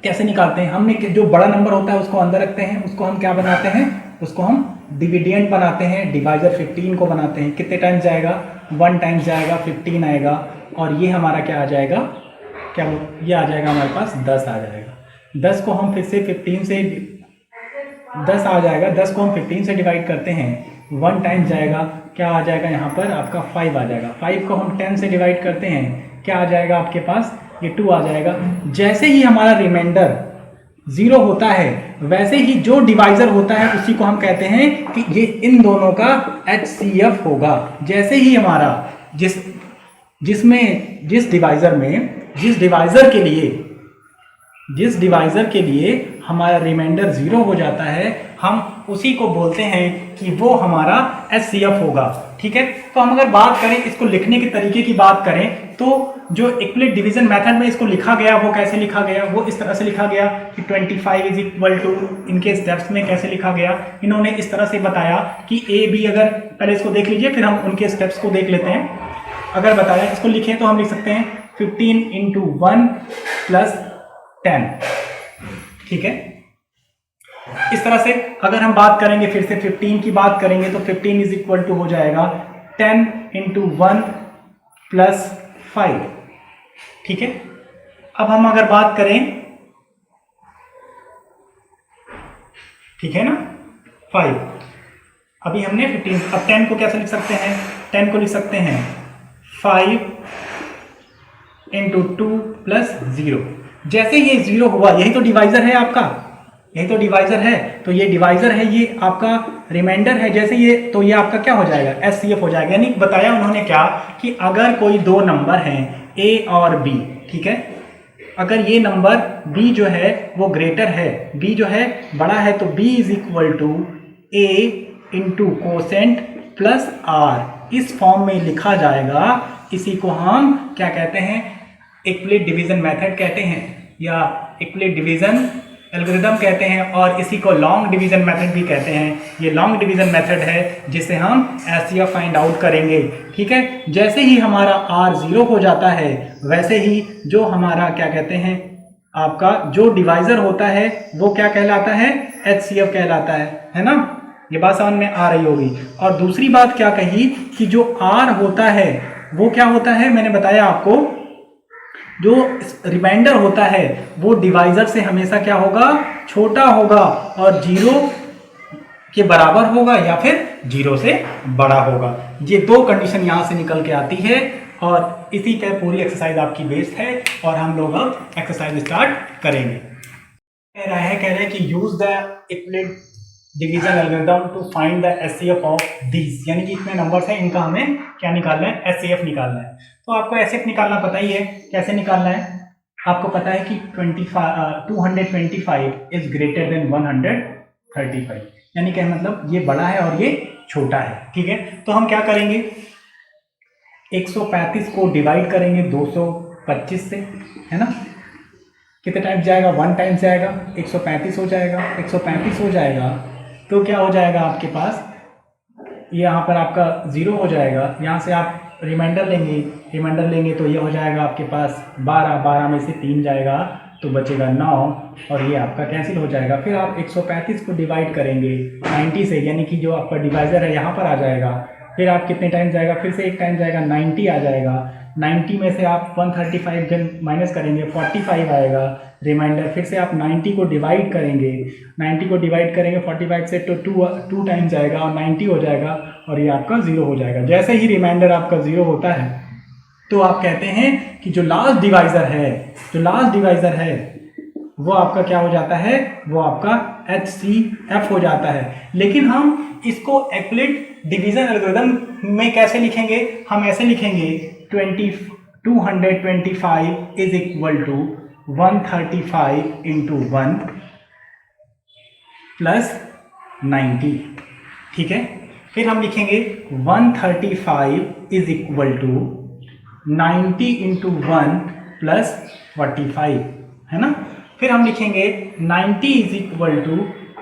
कैसे निकालते हैं? हमने जो बड़ा नंबर होता है उसको अंदर रखते हैं, उसको हम क्या बनाते हैं? उसको हम डिविडेंड बनाते हैं, डिवाइजर 15 को बनाते हैं। कितने टाइम्स जाएगा? 1 टाइम्स जाएगा, 15 आएगा, और ये हमारा क्या आ जाएगा? क्या ये आ जाएगा हमारे पास 10 आ जाएगा। 10 को हम फिर से 15 से 10 आ जाएगा, 10 को हम 15 से डिवाइड करते हैं, 1 टाइम्स जाएगा, क्या आ जाएगा यहाँ पर आपका 5 आ जाएगा। 5 को हम 10 से डिवाइड करते हैं, क्या आ जाएगा आपके पास? ये 2 आ जाएगा। जैसे ही हमारा रिमाइंडर 0 होता है, वैसे ही जो डिवाइजर होता है उसी को हम कहते हैं कि ये इन दोनों का HCF होगा। जैसे ही हमारा जिस डिवाइजर के लिए हमारा रिमाइंडर 0 हो जाता है, हम उसी को बोलते हैं कि वो हमारा HCF होगा, ठीक है। तो हम अगर बात करें, इसको लिखने के तरीके की बात करें, तो जो यूक्लिड डिवीजन मेथड में इसको लिखा गया वो कैसे लिखा गया? वो इस तरह से लिखा गया कि 25 इज इक्वल टू, इनके स्टेप्स में कैसे लिखा गया, इन्होंने इस तरह से बताया कि A B, अगर पहले इसको देख लीजिए फिर हम उनके स्टेप्स को देख लेते हैं। अगर बताया इसको लिखें तो हम लिख सकते हैं 15 इंटू 1 प्लस 10, ठीक है। इस तरह से अगर हम बात करेंगे, फिर से 15 की बात करेंगे, तो 15 इज इक्वल टू हो जाएगा 10 इंटू 1 प्लस 5, ठीक है। अब हम अगर बात करें, ठीक है ना, 5, अभी हमने 15, अब 10 को कैसे लिख सकते हैं? 10 को लिख सकते हैं 5 इंटू 2 प्लस 0। जैसे ये 0 हुआ, यही तो डिवाइजर है आपका, यही तो डिवाइजर है, तो ये डिवाइजर है, ये आपका रिमाइंडर है। जैसे ये, तो ये आपका क्या हो जाएगा? एचसीएफ हो जाएगा। यानी बताया उन्होंने क्या कि अगर कोई दो नंबर हैं ए और बी, ठीक है, अगर ये नंबर b जो है वो ग्रेटर है, b जो है बड़ा है, तो b is equal to a into quotient plus r, इस फॉर्म में लिखा जाएगा। इसी को हम क्या कहते हैं? इक्विलेट डिवीजन मेथड कहते हैं, या इक्विलेट डिवीजन एल्गोरिथम कहते हैं, और इसी को लॉन्ग डिवीजन मेथड भी कहते हैं। ये लॉन्ग डिवीजन मेथड है जिसे हम एचसीएफ फाइंड आउट करेंगे, ठीक है। जैसे ही हमारा r 0 हो जाता है, वैसे ही जो हमारा क्या कहते हैं, आपका जो डिवाइजर होता है वो क्या कहलाता है? एचसीएफ कहलाता है ना। ये बात समझ में आ रही होगी। और दूसरी बात क्या कही कि जो r होता है वो क्या होता है? मैंने बताया आपको, जो रिमाइंडर होता है वो डिवाइजर से हमेशा क्या होगा? छोटा होगा, और 0 के बराबर होगा या फिर 0 से बड़ा होगा। ये दो कंडीशन यहां से निकल के आती है, और इसी पे पूरी एक्सरसाइज आपकी बेस्ड है। और हम लोग अब एक्सरसाइज स्टार्ट करेंगे। कह रहा है कि use the Euclid's division algorithm to find the HCF of these, यानी कि इतने नंबर्स हैं, इनका हमें क्या निकालना है? एचसीएफ निकालना है। तो आपको एचसीएफ निकालना पता ही है, कैसे निकालना है? आपको पता है कि 225 इज ग्रेटर देन 135, यानी क्या मतलब ये बड़ा है और ये छोटा है, ठीक है। तो हम क्या करेंगे? 135 को डिवाइड करेंगे 225 से, है ना। कितने टाइम्स जाएगा? 1 टाइम्स जाएगा, 135 हो जाएगा। 135 हो जाएगा तो क्या हो जाएगा आपके पास? यहाँ पर आपका 0 हो जाएगा। यहाँ से आप रिमाइंडर लेंगे तो ये हो जाएगा आपके पास 12 में से 3 जाएगा तो बचेगा 9, और ये आपका कैंसिल हो जाएगा। फिर आप 135 को डिवाइड करेंगे 90 से, यानी कि जो आपका डिवाइजर है यहाँ पर आ जाएगा। फिर आप कितने टाइम जाएगा? फिर से एक टाइम जाएगा, 90 आ जाएगा। 90 में से आप 135 माइनस करेंगे, 45 आएगा रिमाइंडर। फिर से आप 90 को डिवाइड करेंगे, 45 से तो 2 टाइम्स जाएगा और 90 हो जाएगा, और ये आपका 0 हो जाएगा। जैसे ही रिमाइंडर आपका 0 होता है तो आप कहते हैं कि जो लास्ट डिवाइजर है वो आपका क्या हो जाता है? वो आपका HCF हो जाता है। लेकिन हम इसको इक्विलेट डिवीजन एल्गोरिथम में कैसे लिखेंगे? हम ऐसे लिखेंगे 225 is equal to 135 into 1 plus 90, ठीक है। फिर हम लिखेंगे 135 is equal to 90 into 1 plus 45, है ना। फिर हम लिखेंगे 90 is equal to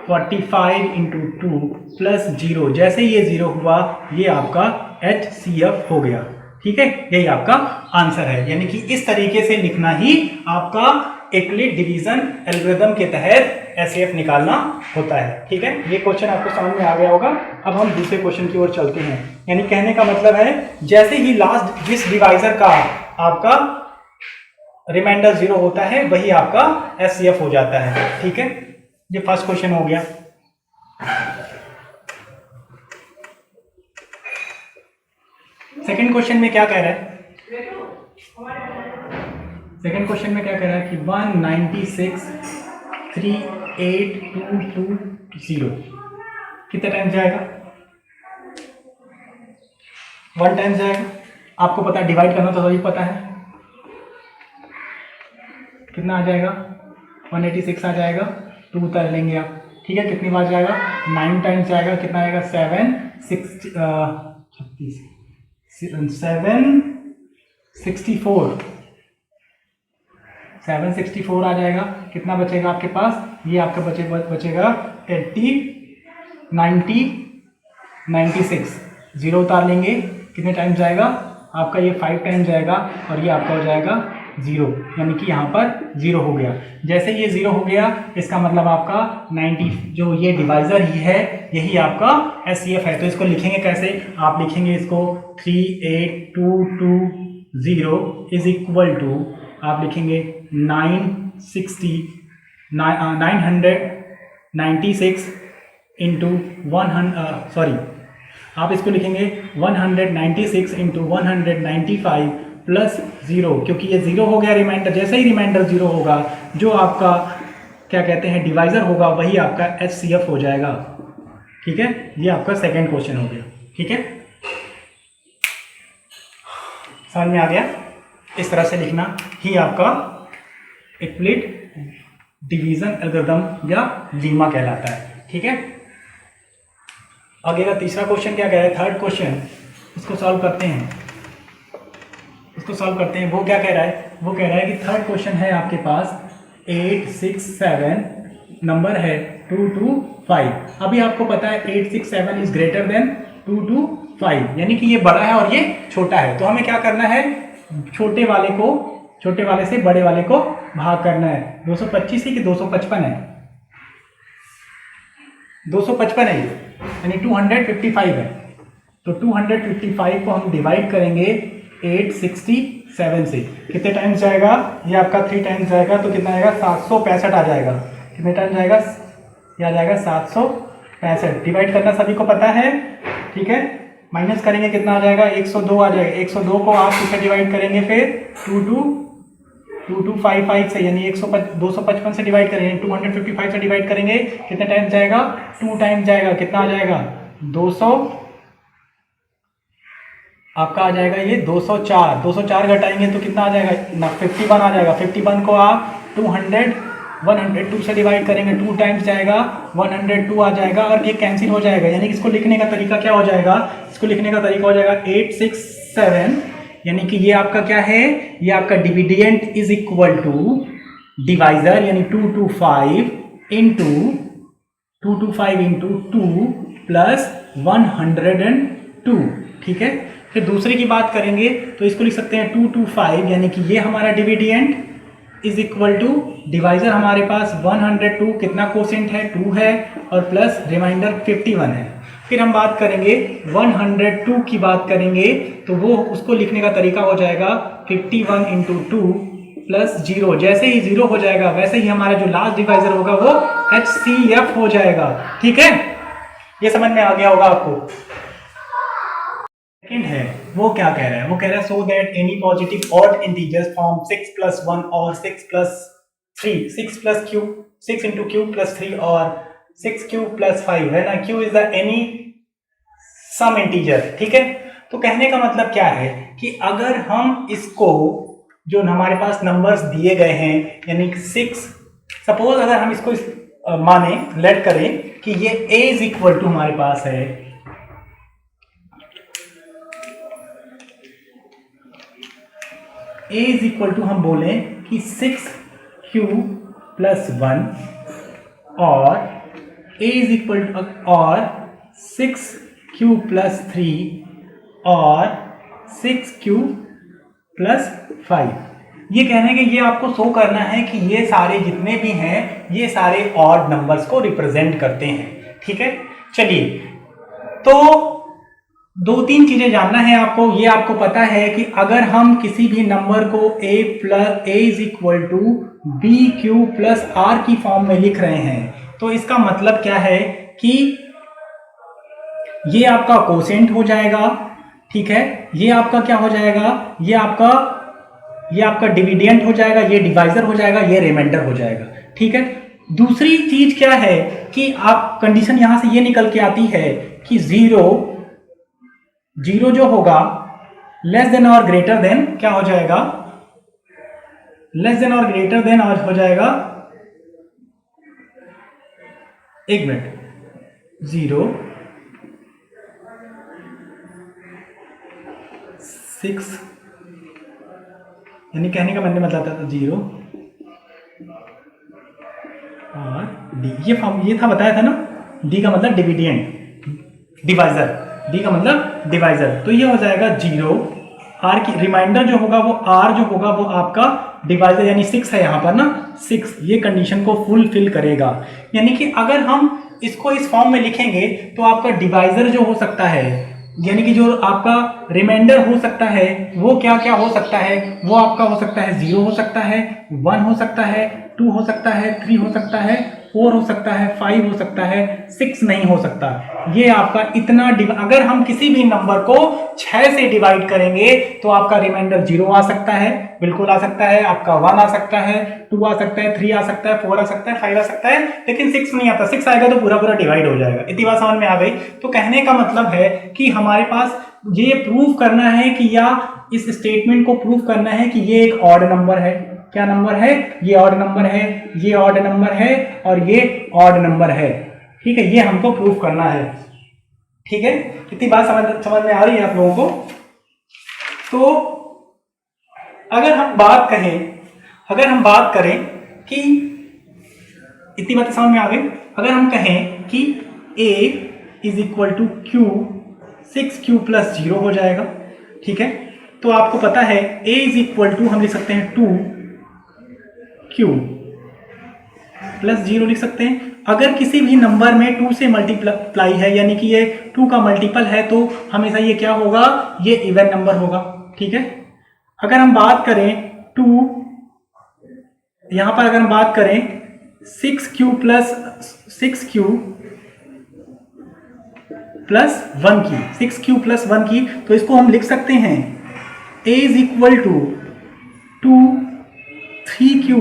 45 into 2 plus 0। जैसे ये 0 हुआ, ये आपका HCF हो गया, ठीक है। यही आपका आंसर है। यानी कि इस तरीके से लिखना ही आपका इक्विलेट डिवीजन एल्गोरिथम के तहत एचसीएफ निकालना होता है, ठीक है। ये क्वेश्चन आपको समझ में आ गया होगा। अब हम दूसरे क्वेश्चन की ओर चलते हैं। यानी कहने का मतलब है, जैसे ही लास्ट जिस डिवाइजर का आपका रिमाइंडर 0 होता है वही आपका एचसीएफ हो जाता है, ठीक है। ये फर्स्ट क्वेश्चन हो गया। सेकंड क्वेश्चन में क्या कह रहा है? सेकंड क्वेश्चन में क्या कह रहा है कि 196,38220 कितने टाइम जाएगा? 1 टाइम जाएगा। आपको पता है डिवाइड करना तो सभी पता है, कितना आ जाएगा? 186 आ जाएगा। 2 उतार लेंगे आप, ठीक है। कितनी बार जाएगा? 9 टाइम्स जाएगा। कितना आएगा? 764 आ जाएगा। कितना बचेगा आपके पास? ये आपका बचेगा 80, 90, 96। 0 उतार लेंगे, कितने टाइम जाएगा आपका? ये 5 टाइम जाएगा, और ये आपका हो जाएगा 0, यानी कि यहाँ पर 0 हो गया। जैसे ये 0 हो गया, इसका मतलब आपका 90 जो ये डिवाइजर ही है, यही आपका एचसीएफ है। तो इसको लिखेंगे कैसे? आप लिखेंगे इसको 38220 इज इक्वल टू, आप लिखेंगे 996 इंटू 100, सॉरी आप इसको लिखेंगे 196 इंटू 195 प्लस 0, क्योंकि ये 0 हो गया रिमाइंडर। जैसे ही रिमाइंडर 0 होगा, जो आपका क्या कहते हैं डिवाइजर होगा, वही आपका HCF हो जाएगा। ठीक है, ये आपका सेकंड क्वेश्चन हो गया। ठीक है, समझ में आ गया? इस तरह से लिखना ही आपका इक्वलिट डिवीजन एल्गोरिथम या लीमा कहलाता है। ठीक है, आगे का तीसरा क्वेश्चन क्या कह रहा है, थर्ड क्वेश्चन, उसको सॉल्व करते हैं। वो क्या कह रहा है, वो कह रहा है कि थर्ड क्वेश्चन है आपके पास 8 6 7, नंबर है 2 2 5। अभी आपको पता है 8 6 7 इज ग्रेटर देन 2 2 5, यानी कि ये बड़ा है और ये छोटा है। तो हमें क्या करना है, छोटे वाले से बड़े वाले को भाग करना है। 225 है कि 255 है? 255 है, यानी 255 है। तो 255 को हम डिवाइड करेंगे 867 से। कितने टाइम्स जाएगा, ये आपका 3 टाइम्स जाएगा, तो कितना आएगा 765 आ जाएगा। कितने टाइम्स जाएगा, ये आ जाएगा 765। डिवाइड करना सभी को पता है। ठीक है, माइनस करेंगे कितना आ जाएगा, 102 आ जाएगा। 102 को आप किससे डिवाइड करेंगे, फिर 2255 से, यानी 255 से डिवाइड करेंगे, 255 से डिवाइड करेंगे, कितने टाइम्स जाएगा, 2 टाइम्स जाएगा। कितना आ जाएगा, 200, आपका आ जाएगा ये 204। 204 घटाएंगे तो कितना आ जाएगा, 51 आ जाएगा। 51 को आप 102 से डिवाइड करेंगे, 2 टाइम्स जाएगा, 102 आ जाएगा, और ये कैंसिल हो जाएगा। यानी कि इसको लिखने का तरीका क्या हो जाएगा, इसको लिखने का तरीका हो जाएगा 867, यानी कि ये आपका क्या है, ये आपका dividend is equal to divisor, यानी 225 इंटू 2 प्लस 102। ठीक है, फिर दूसरे की बात करेंगे तो इसको लिख सकते हैं 225, यानी कि ये हमारा dividend is equal to divisor हमारे पास 102, कितना कोसेंट है, 2 है, और प्लस रिमाइंडर 51 है। फिर हम बात करेंगे 102 की बात करेंगे तो वो उसको लिखने का तरीका हो जाएगा 51 इंटू 2 प्लस 0। जैसे ही 0 हो जाएगा, वैसे ही हमारा जो लास्ट डिवाइजर होगा वो HCF हो जाएगा। ठीक है, ये समझ में आ गया होगा आपको। सेकंड है, वो क्या कह रहा है, वो कह रहा है so that any positive odd integers form 6 + 1 और 6 + 3, 6 + q, 6 × q + 3 और 6q + 5 है ना। q is the any some integer. ठीक है, तो कहने का मतलब क्या है कि अगर हम इसको, जो हमारे पास नंबर्स दिए गए हैं, यानी 6, सपोज अगर हम इसको माने, लेट करें कि ये a इज इक्वल टू हमारे पास है a इज इक्वल टू, हम बोले कि 6q + 1 और a इज इक्वल टू, और 6q + 3 और 6q + 5। ये कहने के, ये आपको शो करना है कि ये सारे जितने भी हैं, ये सारे ऑड नंबर्स को रिप्रेजेंट करते हैं। ठीक है, चलिए, तो 2-3 चीजें जानना है आपको। ये आपको पता है कि अगर हम किसी भी नंबर को a is equal to BQ + R की फॉर्म में लिख रहे हैं, तो इसका मतलब क्या है कि ये आपका कोसेंट हो जाएगा। ठीक है, ये आपका क्या हो जाएगा, ये आपका डिविडेंट हो जाएगा, ये डिवाइजर हो जाएगा, ये रिमाइंडर हो जाएगा। ठीक है, दूसरी चीज क्या है कि आप कंडीशन यहां से ये निकल के आती है कि 0 जो होगा लेस देन और ग्रेटर देन क्या हो जाएगा, लेस देन और ग्रेटर देन और हो जाएगा, एक मिनट, 0 6, यानी कहने का मतलब आता था 0 और d, ये फॉर्म ये था, बताया था ना, d का मतलब डिविडेंट, डिवाइजर, d का मतलब डिवाइजर, तो ये हो जाएगा 0। r की रिमाइंडर जो होगा वो r जो होगा वो आपका डिवाइजर, यानी 6 है यहाँ पर ना, 6 ये कंडीशन को फुलफिल करेगा। यानी कि अगर हम इसको इस फॉर्म में लिखेंगे तो आपका डिवाइजर जो हो सकता है, यानी कि जो आपका रिमाइंडर हो सकता है, वो क्या क्या हो सकता है, वो आपका हो सकता है 0 हो सकता है, 1 हो सकता है, 2 हो सकता है, 3 हो सकता है, 4 हो सकता है, 5 हो सकता है, 6 नहीं हो सकता। ये आपका इतना अगर हम किसी भी नंबर को 6 से डिवाइड करेंगे तो आपका रिमाइंडर 0 आ सकता है, बिल्कुल आ सकता है, आपका 1 आ सकता है, 2 आ सकता है, 3 आ सकता है, 4 आ सकता है, 5 आ सकता है, लेकिन 6 नहीं आता। 6 आएगा तो पूरा पूरा डिवाइड हो जाएगा। इतनी बात समझ में आ गई? तो कहने का मतलब है कि हमारे पास ये प्रूव करना है कि, या इस स्टेटमेंट को प्रूव करना है कि ये एक ऑड नंबर है। क्या नंबर है? ये ऑड नंबर है, ये ऑड नंबर है और ये ऑड नंबर है। ठीक है, ये हमको प्रूव करना है। ठीक है, इतनी बात समझ में आ रही है आप लोगों को? तो अगर हम बात करें कि इतनी बातें समझ में आ गई। अगर हम कहें कि a is equal to q, 6q plus 0 हो जाएगा। ठीक है, तो आपको पता है a इज इक्वल टू हम लिख सकते हैं 2q प्लस 0 लिख सकते हैं। अगर किसी भी नंबर में 2 से मल्टीप्लाई है, यानी कि ये 2 का मल्टीपल है, तो हमेशा ये क्या होगा? ये इवन नंबर होगा। ठीक है, अगर हम बात करें 2, यहां पर अगर हम बात करें 6q प्लस 1 की, 6q प्लस 1 की, तो इसको हम लिख सकते हैं a is equal to 3q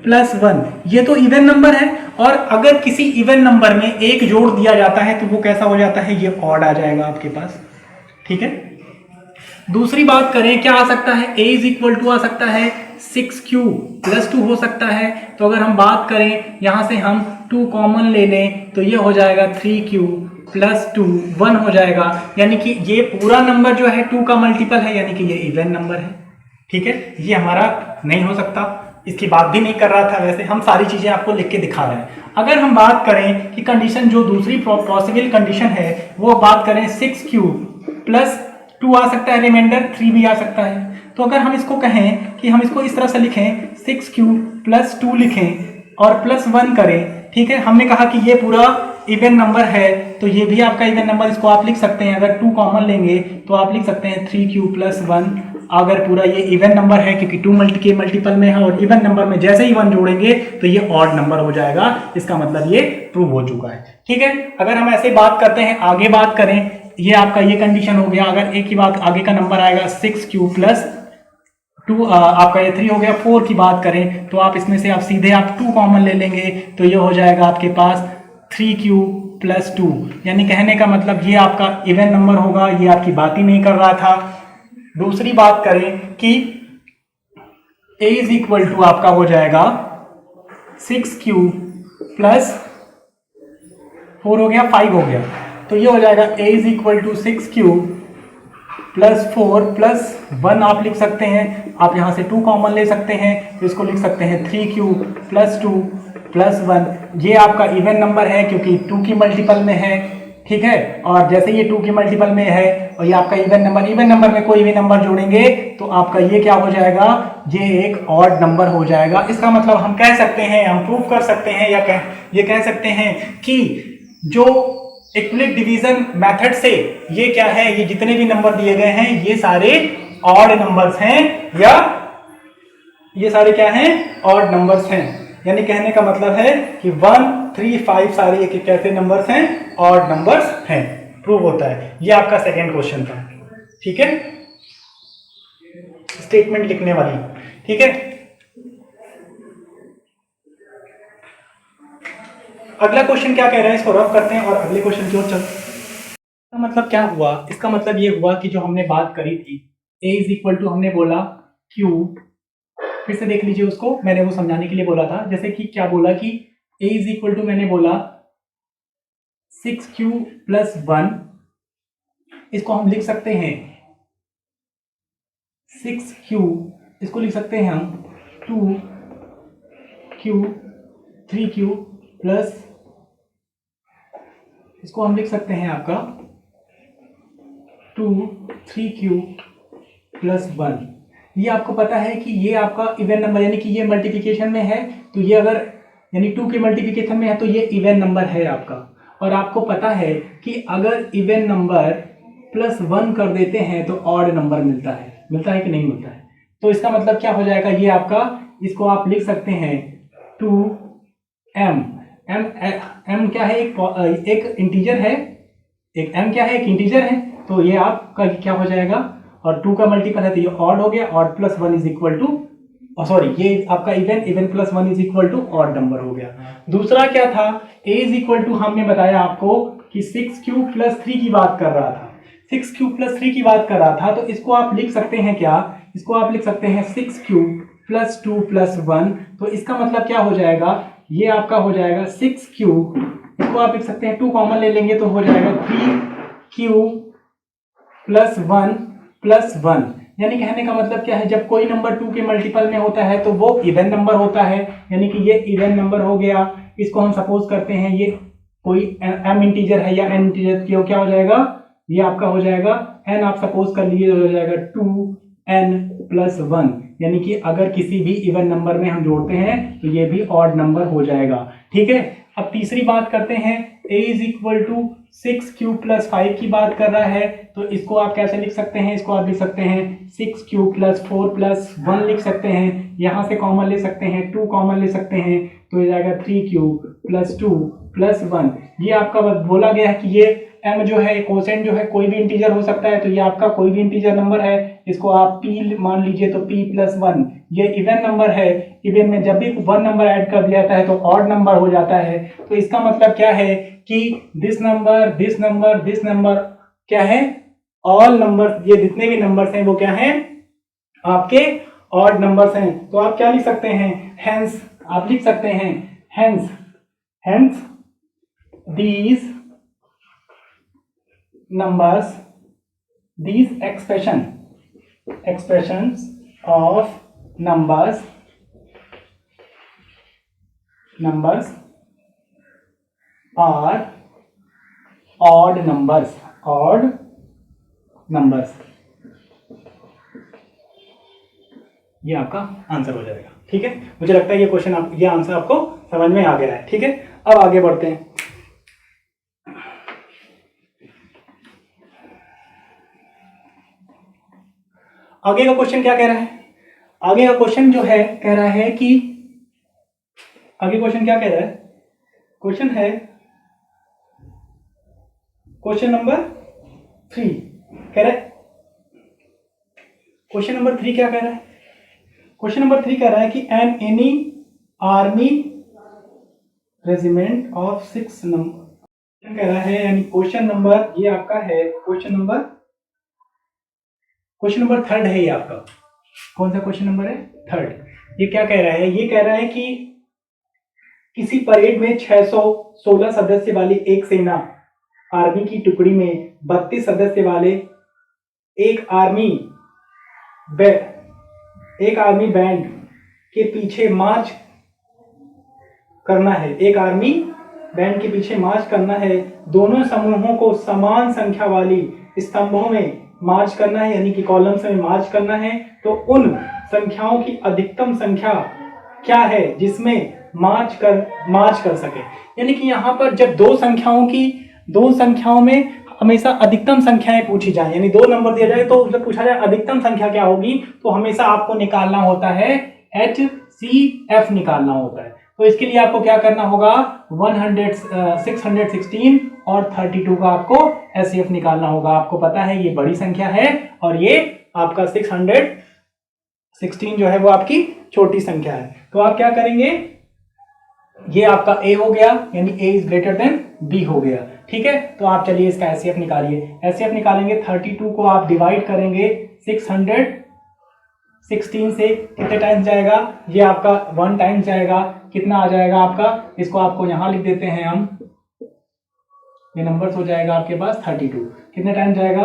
plus 1। ये तो इवन नंबर है, और अगर किसी इवन नंबर में एक जोड़ दिया जाता है तो वो कैसा हो जाता है? ये ऑड आ जाएगा आपके पास। ठीक है, दूसरी बात करें, क्या आ सकता है? a इज इक्वल टू आ सकता है 6q प्लस 2 हो सकता है। तो अगर हम बात करें, यहां से हम 2 कॉमन ले लें तो ये हो जाएगा 3q प्लस 2, 1 हो जाएगा। यानी कि ये पूरा नंबर जो है 2 का मल्टीपल है, यानी कि ये इवन नंबर है। ठीक है, ये हमारा नहीं हो सकता, इसकी बात भी नहीं कर रहा था। वैसे हम सारी चीजें आपको लिख के दिखा रहे हैं। अगर हम बात करें कि कंडीशन, जो दूसरी पॉसिबल कंडीशन है, वो बात करें 6q प्लस 2 आ सकता है, रिमाइंडर 3 भी आ सकता है। तो अगर हम इसको कहें कि हम इसको इस तरह से लिखें, 6q प्लस 2 लिखें और प्लस 1 करें। ठीक है, हमने कहा कि ये पूरा इवन नंबर है, तो ये भी आपका इवन नंबर, इसको आप लिख सकते हैं। अगर 2 कॉमन लेंगे तो आप लिख सकते हैं 3q प्लस 1। अगर पूरा ये इवन नंबर है, क्योंकि 2 के मल्टीपल में है, और इवन नंबर में जैसे ही 1 जोड़ेंगे तो ये ऑड नंबर हो जाएगा। इसका मतलब ये प्रूव हो चुका है। ठीक है, अगर हम ऐसे बात करते हैं, आगे बात करें, ये आपका ये कंडीशन हो गया। अगर एक ही बात, आगे का नंबर आएगा 6q प्लस 2, आपका ये 3 हो गया। 4 की बात करें तो आप इसमें से आप सीधे 2 कॉमन ले लेंगे, तो ये हो जाएगा आपके पास 3q प्लस 2। यानी कहने का मतलब ये आपका इवन नंबर होगा, ये आपकी बात ही नहीं कर रहा था। दूसरी बात करें कि a इज इक्वल टू आपका हो जाएगा 6q प्लस 4 हो गया, 5 हो गया, तो ये हो जाएगा a is equal to 6q plus 4 plus 1 आप लिख सकते हैं। आप यहां से 2 कॉमन ले सकते हैं, तो इसको लिख सकते हैं 3q प्लस 2 प्लस 1। ये आपका इवन नंबर है क्योंकि 2 की मल्टीपल में है। ठीक है, और जैसे ये 2 की मल्टीपल में है और ये आपका इवन नंबर में कोई भी नंबर जोड़ेंगे तो आपका ये क्या हो जाएगा? ये एक ऑड नंबर हो जाएगा। इसका मतलब हम कह सकते हैं, हम प्रूव कर सकते हैं, या ये कह सकते हैं कि जो इक्विलिब्रियम डिवीजन मेथड से ये क्या है, ये जितने भी नंबर दिए गए हैं ये सारे ऑड नंबर्स हैं, या ये सारे क्या हैं? ऑड नंबर्स हैं। यानी कहने का मतलब है कि 1, 3, 5 सारे एक कैसे नंबर्स हैं? ऑड नंबर्स हैं। प्रूव होता है। ये आपका सेकेंड क्वेश्चन था। ठीक है, स्टेटमेंट लिखने वाली। ठीक है, अगला क्वेश्चन क्या कह रहा है, इसको रफ करते हैं और अगले क्वेश्चन की ओर चलते हैं। इसका मतलब क्या हुआ? इसका मतलब ये हुआ कि जो हमने बात करी थी, a इज इक्वल टू हमने बोला q, फिर से देख लीजिए उसको, मैंने वो समझाने के लिए बोला था। जैसे कि क्या बोला कि a इज इक्वल टू मैंने बोला 6q प्लस 1, इसको हम लिख सकते हैं 6q, इसको लिख सकते हैं हम 2q 3q प्लस, इसको हम लिख सकते हैं आपका 2 3q प्लस 1। ये आपको पता है कि ये आपका इवन नंबर, यानी कि ये मल्टीप्लिकेशन में है, तो ये अगर यानी 2 के मल्टीप्लिकेशन में है तो ये इवन नंबर है आपका। और आपको पता है कि अगर इवन नंबर प्लस 1 कर देते हैं तो ऑड नंबर मिलता है कि नहीं मिलता है? तो इसका मतलब क्या हो जाएगा? ये आपका, इसको आप लिख सकते हैं 2m, एम एम क्या है, एक इंटीजर है, एक एम क्या है, एक इंटीजर है, तो ये आपका क्या हो जाएगा, और 2 का मल्टीपल है तो ये ऑड हो गया, odd plus 1 is equal to, sorry ये आपका even, even plus 1 is equal to odd number हो गया। दूसरा क्या था, a इज इक्वल टू, हमने बताया आपको कि 6 क्यूब प्लस 3 की बात कर रहा था, 6 क्यूब प्लस 3 की बात कर रहा था, तो इसको आप लिख सकते हैं क्या, इसको आप लिख सकते हैं 6 क्यूब प्लस 2 प्लस 1, तो इसका मतलब क्या हो जाएगा, ये आपका हो जाएगा 6 क्यूब, इसको आप लिख सकते हैं 2 कॉमन ले लेंगे तो हो जाएगा 3 क्यूब प्लस 1 प्लस 1, यानी कहने का मतलब क्या है, जब कोई नंबर 2 के मल्टीपल में होता है तो वो इवन नंबर होता है, यानी कि ये इवन नंबर हो गया। इसको हम सपोज करते हैं ये कोई m इंटीजर है या n इंटीजर, क्या हो जाएगा, ये आपका हो जाएगा n, आप सपोज कर लीजिए हो जाएगा 2n प्लस 1, यानी कि अगर किसी भी इवन नंबर में हम जोड़ते हैं तो ये भी ऑड नंबर हो जाएगा। ठीक है, अब तीसरी बात करते हैं, a is equal to 6 cube plus 5 की बात कर रहा है, तो इसको आप कैसे लिख सकते हैं, इसको आप लिख सकते हैं 6 क्यूब प्लस 4 प्लस 1 लिख सकते हैं, यहाँ से कॉमन ले सकते हैं, 2 कॉमन ले सकते हैं, तो ये जाएगा 3 क्यूब प्लस 2 प्लस 1। ये आपका बोला गया है कि ये m जो है, कोसेंट जो है, कोई भी इंटीजर हो सकता है, तो ये आपका कोई भी इंटीजर नंबर है, इसको आप p मान लीजिए तो p प्लस 1, ये इवन नंबर है, इवन में जब भी 1 नंबर ऐड कर दिया जाता है तो ऑड नंबर हो जाता है, तो इसका मतलब क्या है कि this number, this number, this number क्या है, ऑल नंबर, ये जितने भी नंबर्स हैं वो क्या हैं, आपके ऑड नंबर्स हैं। तो आप क्या लिख सकते हैं, हेंस आप लिख सकते हैं, hence hence these numbers, these expressions of numbers are odd numbers, odd numbers। ये आपका आंसर हो जाएगा। ठीक है, मुझे लगता है ये क्वेश्चन आप, ये आंसर आपको समझ में आ गया है। ठीक है, अब आगे बढ़ते हैं। आगे का क्वेश्चन क्या कह रहा है, आगे का क्वेश्चन जो है कह रहा है कि, आगे क्वेश्चन क्या कह रहा है, क्वेश्चन है क्वेश्चन नंबर 3 कह रहा है, क्वेश्चन नंबर 3 क्या कह रहा है, क्वेश्चन नंबर 3 कह रहा है कि an any army regiment of 6 number कह रहा है, यानी क्वेश्चन नंबर, ये आपका है क्वेश्चन नंबर 3 है, ये आपका कौन सा क्वेश्चन नंबर है, 3। ये क्या कह रहा है, ये कह रहा है कि किसी परेड में 616 सदस्य वाली एक सेना आर्मी की टुकड़ी में 32 सदस्य वाले एक आर्मी बैंड के पीछे मार्च करना है, एक आर्मी बैंड के पीछे मार्च करना है, दोनों समूहों को समान संख्या वाली स्तंभों में मार्च करना है, यानी कि कॉलम्स में मार्च करना है, तो उन संख्याओं की अधिकतम संख्या क्या है जिसमें मार्च कर सके। यानी कि यहाँ पर जब दो संख्याओं में हमेशा अधिकतम संख्याएं पूछी जाए, यानी 2 नंबर दिया जाए तो जब पूछा जाए अधिकतम संख्या क्या होगी, तो हमेशा आपको निकालना होता है HCF निकालना होता है। तो इसके लिए आपको क्या करना होगा, 616 और 32 का आपको HCF निकालना होगा। आपको पता है ये बड़ी संख्या है और ये आपका 616 जो है वो आपकी छोटी संख्या है। तो आप क्या करेंगे, ये आपका A हो गया, यानी A is greater then B हो गया। ठीक है, तो आप चलिए इसका HCF निकालिए। HCF निकालेंगे, 32 को आप डिवाइड करेंगे 616 से, कितने टाइम्स जाएगा, ये आपका 1 टाइम्स जाएगा, कितना आ जाएगा आपका, इसको आपको यहां लिख देते हैं हम, ये नंबर्स हो जाएगा आपके पास 32, कितने टाइम जाएगा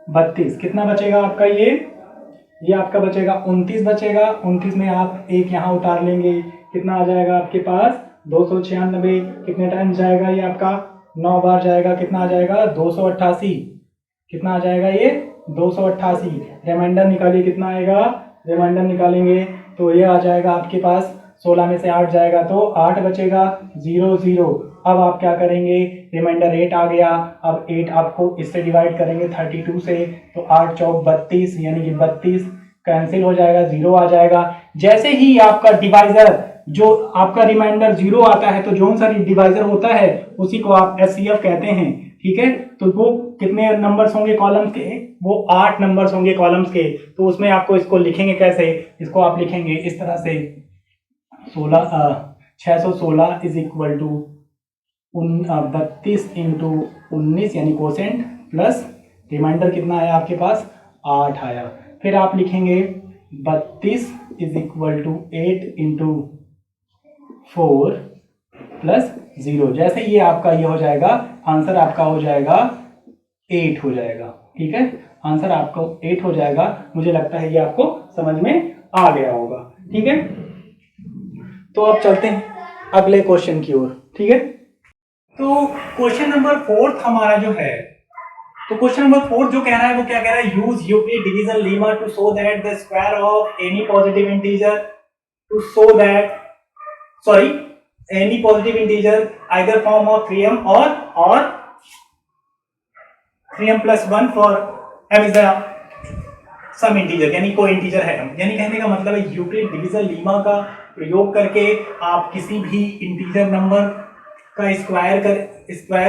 32, कितना बचेगा आपका, ये आपका बचेगा 29 बचेगा, 29 में आप एक यहाँ उतार लेंगे, कितना आ जाएगा आपके पास 296, कितने टाइम जाएगा, ये आपका 9 बार जाएगा, कितना आ जाएगा 288, कितना आ जाएगा ये 288। रिमाइंडर निकालिए, कितना आएगा, रिमाइंडर निकालेंगे तो ये आ जाएगा आपके पास 16 में से 8 जाएगा तो 8 बचेगा, 0 0। अब आप क्या करेंगे, रिमाइंडर 8 आ गया, अब 8 आपको इससे डिवाइड करेंगे 32 से, तो 8 चौक 32, यानी कि 32 कैंसिल हो जाएगा, 0 आ जाएगा। जैसे ही आपका डिवाइजर जो आपका रिमाइंडर 0 आता है तो जो सा डिवाइजर होता है उसी को आप एचसीएफ कहते हैं, ठीक है। तो वो कितने नंबर्स होंगे कॉलम्स के, वो 8 नंबर्स होंगे कॉलम्स के। तो उसमें आपको इसको लिखेंगे कैसे, इसको आप लिखेंगे इस तरह से 616 इज इक्वल टू 32 इंटू 19 यानी कोसेंट, प्लस रिमाइंडर कितना आया आपके पास 8 आया। फिर आप लिखेंगे 32 is equal to 8 into 4 plus 0। जैसे ये आपका ये हो जाएगा, आंसर आपका हो जाएगा 8 हो जाएगा, ठीक है। आंसर आपको 8 हो जाएगा। मुझे लगता है ये आपको समझ में आ गया होगा, ठीक है। तो अब चलते हैं अगले क्वेश्चन की ओर, ठीक है। तो क्वेश्चन नंबर 4 हमारा जो है, तो क्वेश्चन नंबर 4 जो कह रहा है वो क्या कह रहा है, use Euclid division lemma to show that the square of any positive integer to show that any positive integer either form of 3m और 3m plus 1 for m is the sum integer, यानी कोई integer है। यानी कहने का मतलब है Euclid division lemma का प्रयोग करके आप किसी भी इंटीजर नंबर का स्क्वायर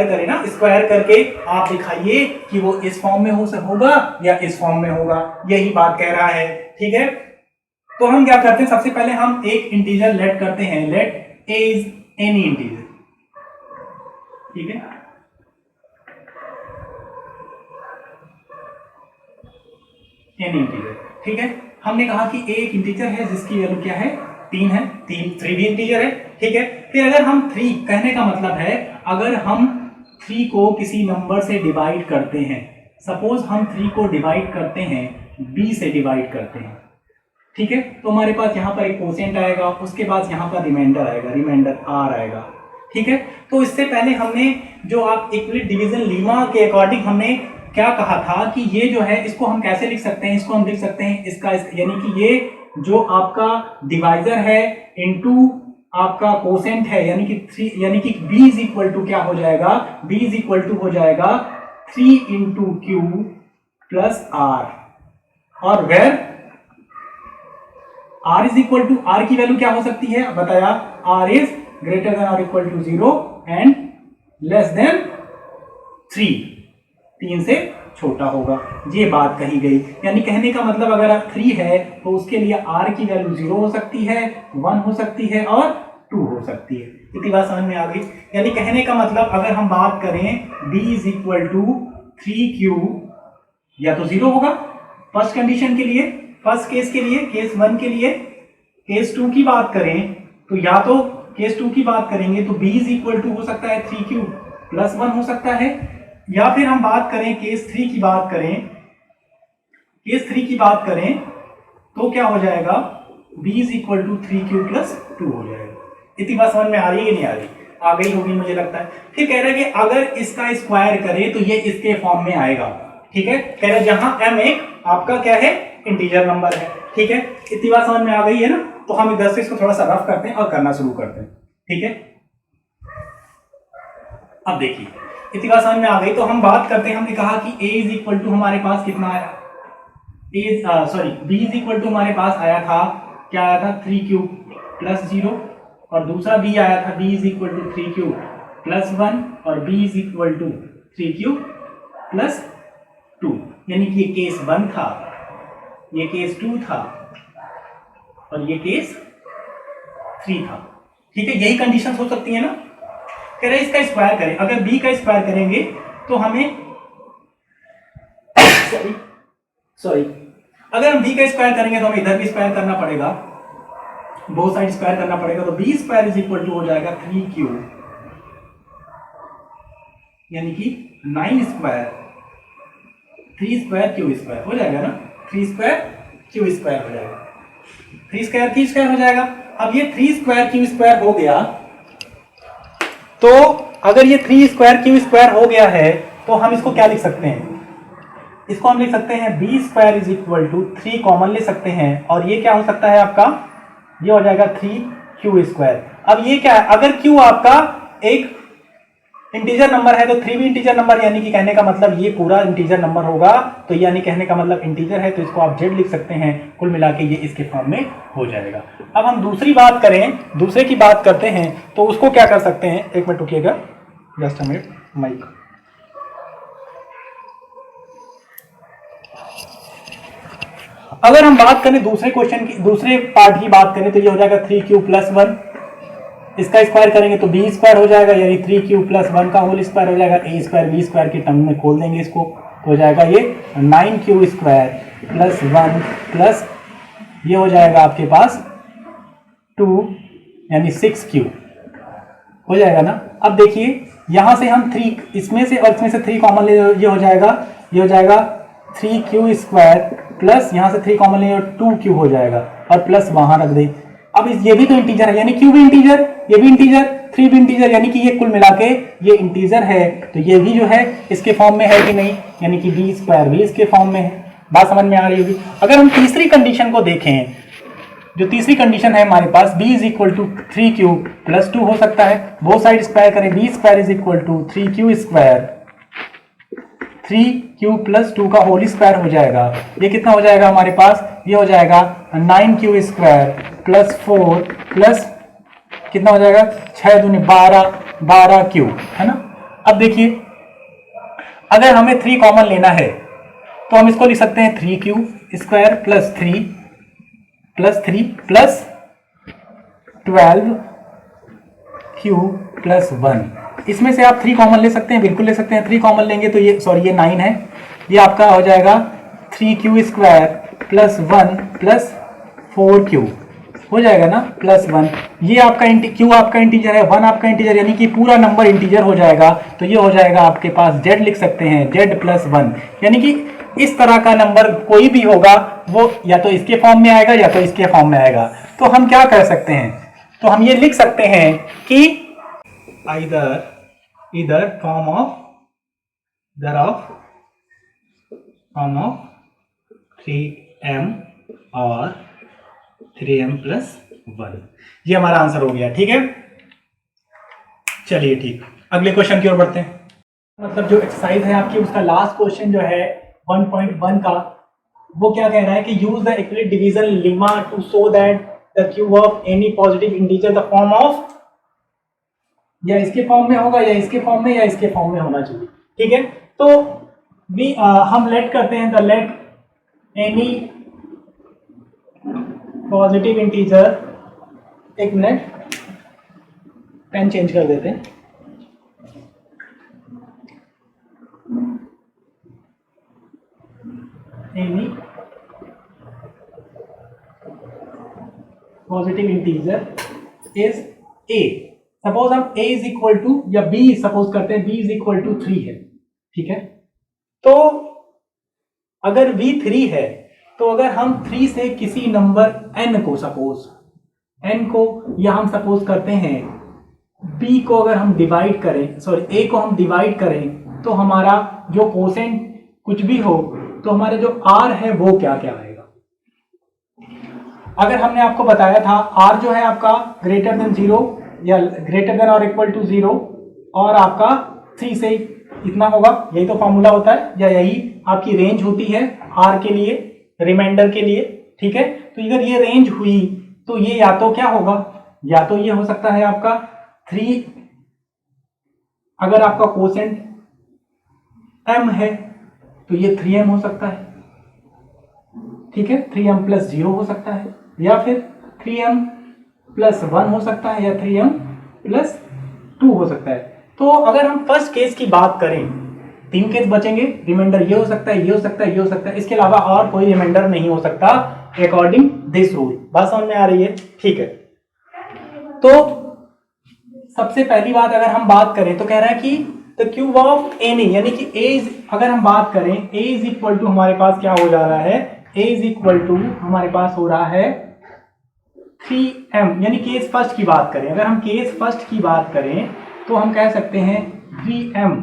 करें ना, स्क्वायर करके आप दिखाइए कि वो इस फॉर्म में होगा या इस फॉर्म में होगा, यही बात कह रहा है, ठीक है। तो हम क्या करते हैं, सबसे पहले हम एक इंटीजर लेट करते हैं, let a is any integer, ठीक है। एनी इंटीजर, ठीक है। हमने कहा कि a एक इंटीजर है जिसकी वैल्यू क्या है 3 है, 3 भी इंटीजर है, ठीक है। फिर अगर हम 3, कहने का मतलब है अगर हम 3 को किसी नंबर से डिवाइड करते हैं, सपोज हम 3 को डिवाइड करते हैं b से डिवाइड करते हैं, ठीक है। तो हमारे पास यहाँ पर एक कोसेंट आएगा, उसके बाद यहाँ पर रिमाइंडर आएगा, रिमाइंडर r आएगा, ठीक है। तो इससे पहले हमने जो आप यूक्लिड डिवीजन लेमा के अकॉर्डिंग हमने क्या कहा था कि ये जो है इसको हम कैसे लिख सकते हैं, इसको हम लिख सकते हैं इसका यानी कि ये जो आपका डिवाइजर है इनटू आपका कोसेंट है, यानी कि 3, यानी कि b इज इक्वल टू क्या हो जाएगा, b इज इक्वल टू हो जाएगा 3 इंटू क्यू प्लस r, और where r is equal to, r की वैल्यू क्या हो सकती है बताया, r इज ग्रेटर देन और equal to 0 and less than 3 से छोटा होगा, ये बात कही गई। यानी कहने का मतलब अगर 3 है तो उसके लिए r की वैल्यू 0 हो सकती है, 1 हो सकती है और 2 हो सकती है। इतनी बात समझ में आ गई। यानी कहने का मतलब अगर हम बात करें b is equal to 3q, या तो 0 होगा फर्स्ट कंडीशन के लिए, फर्स्ट केस के लिए, केस 1 के लिए। केस 2 की बात करें तो या तो केस 2 की बात करेंगे तो b इज इक्वल टू हो सकता है 3q प्लस 1 हो सकता है, या फिर हम बात करें केस 3 की बात करें, केस 3 की बात करें तो क्या हो जाएगा, b is equal to 3q plus 2 हो जाएगा। इतनी बात समझ में आ रही है कि नहीं आ रही, आ गई होगी मुझे लगता है। फिर कह रहे हैं कि अगर इसका स्क्वायर करें तो ये इसके फॉर्म में आएगा, ठीक है। कह रहे हैं जहां m एक आपका क्या है इंटीजर नंबर है, ठीक है। इतनी बात समझ में आ गई है ना। तो हम इधर से इसको थोड़ा सा रफ करते हैं और करना शुरू करते हैं, ठीक है। अब देखिए इतनी बात समझ में आ गई तो हम बात करते हैं। हमने कहा कि a इज इक्वल टू हमारे पास कितना आया, b इज इक्वल टू हमारे पास आया था, क्या आया था 3q प्लस 0, और दूसरा b आया था b is equal to 3q plus 1, और b is equal to 3q plus 2। यानी कि ये केस 1 था, ये केस 2 था और ये केस 3 था, ठीक है। यही कंडीशन हो सकती है ना। कह रहे इसका स्क्वायर करें, अगर b का स्क्वायर करेंगे तो हमें सॉरी अगर हम b का स्क्वायर करेंगे तो हमें इधर भी स्क्वायर करना पड़ेगा, बोथ साइड स्क्वायर करना पड़ेगा। तो b square is equal to हो जाएगा 3q, यानी कि 9 स्क्वायर 3 स्क्वायर q स्क्वायर हो जाएगा ना, 3 स्क्वायर q स्क्वायर हो जाएगा, 3 स्क्वायर q स्क्वायर हो जाएगा। अब ये 3 स्क्वायर q स्क्वायर हो गया, तो अगर ये 3 स्क्वायर q स्क्वायर हो गया है तो हम इसको क्या लिख सकते हैं, इसको हम लिख सकते हैं b square is equal to 3 common ले सकते हैं, और ये क्या हो सकता है आपका, ये हो जाएगा 3q स्क्वायर। अब ये क्या है, अगर q आपका एक इंटीजर नंबर है तो 3 भी इंटीजर नंबर, यानी कि कहने का मतलब ये पूरा इंटीजर नंबर होगा, तो यानी कहने का मतलब इंटीजर है तो इसको आप जेड लिख सकते हैं, कुल मिला के ये इसके फॉर्म में हो जाएगा। अब हम दूसरी बात करें, दूसरे की बात करते हैं, तो उसको क्या कर सकते हैं, एक मिनट रुकिएगा, जस्ट अ मिनट, माइक। अगर हम बात करें दूसरे क्वेश्चन की, दूसरे पार्ट की बात करें, तो ये हो जाएगा 3q + 1, इसका स्क्वायर करेंगे तो b स्क्वायर हो जाएगा, यानी 3q + 1 का होल स्क्वायर हो जाएगा, a स्क्वायर b स्क्वायर की टर्म में खोल देंगे इसको, तो हो जाएगा ये 9q स्क्वायर + 1 प्लस ये हो जाएगा आपके पास 2 यानी 6q हो जाएगा ना। अब देखिए यहां से हम 3 इसमें से और इसमें से 3 कॉमन ले, ये हो जाएगा 3q स्क्वायर प्लस यहाँ से 3 कॉमन ले 2q हो जाएगा, और प्लस वहां रख दें। अब ये भी तो इंटीजर है, यानी q भी इंटीजर, ये भी इंटीजर, 3 भी इंटीजर, यानी कि ये कुल मिला के ये इंटीजर है, तो ये भी जो है इसके फॉर्म में है कि नहीं, यानी कि b स्क्वायर भी इसके फॉर्म में है। बात समझ में आ रही होगी। अगर हम तीसरी कंडीशन को देखें, जो तीसरी कंडीशन है हमारे पास b = 3q + 2 हो सकता है, बोथ साइड स्क्वायर करें, b square = 3q square 3q + 2 का होल स्क्वायर हो जाएगा, ये कितना हो जाएगा हमारे पास, ये हो जाएगा 9q स्क्वायर + 4 प्लस कितना हो जाएगा 6 दूनी 12q है ना। अब देखिए अगर हमें 3 कॉमन लेना है तो हम इसको लिख सकते हैं 3q स्क्वायर + 3 प्लस 12q + 1, इसमें से आप 3 कॉमन ले सकते हैं, बिल्कुल ले सकते हैं। 3 कॉमन लेंगे तो ये सॉरी ये 9 है, ये आपका हो जाएगा 3q स्क्वायर + 1 प्लस 4q हो जाएगा ना +1, ये आपका q आपका इंटीजर है, 1 आपका इंटीजर, यानी कि पूरा नंबर इंटीजर हो जाएगा, तो ये हो जाएगा आपके पास z लिख सकते हैं, z + 1, यानी कि इस तरह का नंबर कोई भी होगा वो या तो इसके फॉर्म में आएगा या तो इसके फॉर्म में आएगा। तो हम क्या कर सकते हैं, तो हम ये लिख सकते हैं कि either form of 3m और 3m + 1, ये हमारा आंसर हो गया। ठीक है, चलिए ठीक, अगले क्वेश्चन की ओर बढ़ते हैं। मतलब जो एक्सरसाइज है आपकी उसका लास्ट क्वेश्चन जो है 1.1 का, वो क्या कह रहा है कि use the Euclid division lemma to show that the cube of any positive integer the form of, या इसके फॉर्म में होगा या इसके फॉर्म में या इसके फॉर्म में होना चाहिए। ठीक है, तो भी हम लेट करते हैं the let any positive integer, एक मिनट पेन चेंज कर देते हैं, any positive integer is a, suppose हम a = या b सपोज करते हैं, b = 3 है। ठीक है, तो अगर v 3 है तो अगर हम 3 से किसी नंबर n को या हम सपोज करते हैं b को अगर हम डिवाइड करें, सॉरी a को हम डिवाइड करें, तो हमारा जो कोसेंट कुछ भी हो तो हमारे जो r है वो क्या क्या आएगा। अगर हमने आपको बताया था r जो है आपका ग्रेटर देन 0 या ग्रेटर देन और इक्वल टू 0 और आपका 3 से इतना होगा, यही तो फॉर्मूला होता है, या यही आपकी रेंज होती है r के लिए, रिमाइंडर के लिए। ठीक है, तो अगर ये रेंज हुई तो ये या तो क्या होगा, या तो ये हो सकता है आपका 3, अगर आपका कोसेंट m है तो ये 3m हो सकता है। ठीक है, 3m + 0 हो सकता है, या फिर 3m + 1 हो सकता है, या 3m + 2 हो सकता है। तो अगर हम फर्स्ट केस की बात करें, 3 केस बचेंगे, रिमाइंडर ये हो सकता है, ये हो सकता है, ये हो सकता है, इसके अलावा और कोई रिमाइंडर नहीं हो सकता अकॉर्डिंग दिस रूल। बात समझ में आ रही है। ठीक है, तो सबसे पहली बात अगर हम बात करें तो कह रहा है कि द क्यूब ऑफ एनी, यानी कि अगर हम बात करें a = हमारे पास क्या हो जा रहा है, a = हमारे पास हो रहा है 3m, यानी केस फर्स्ट की बात करें, अगर हम केस फर्स्ट की बात करें तो हम कह सकते हैं 3m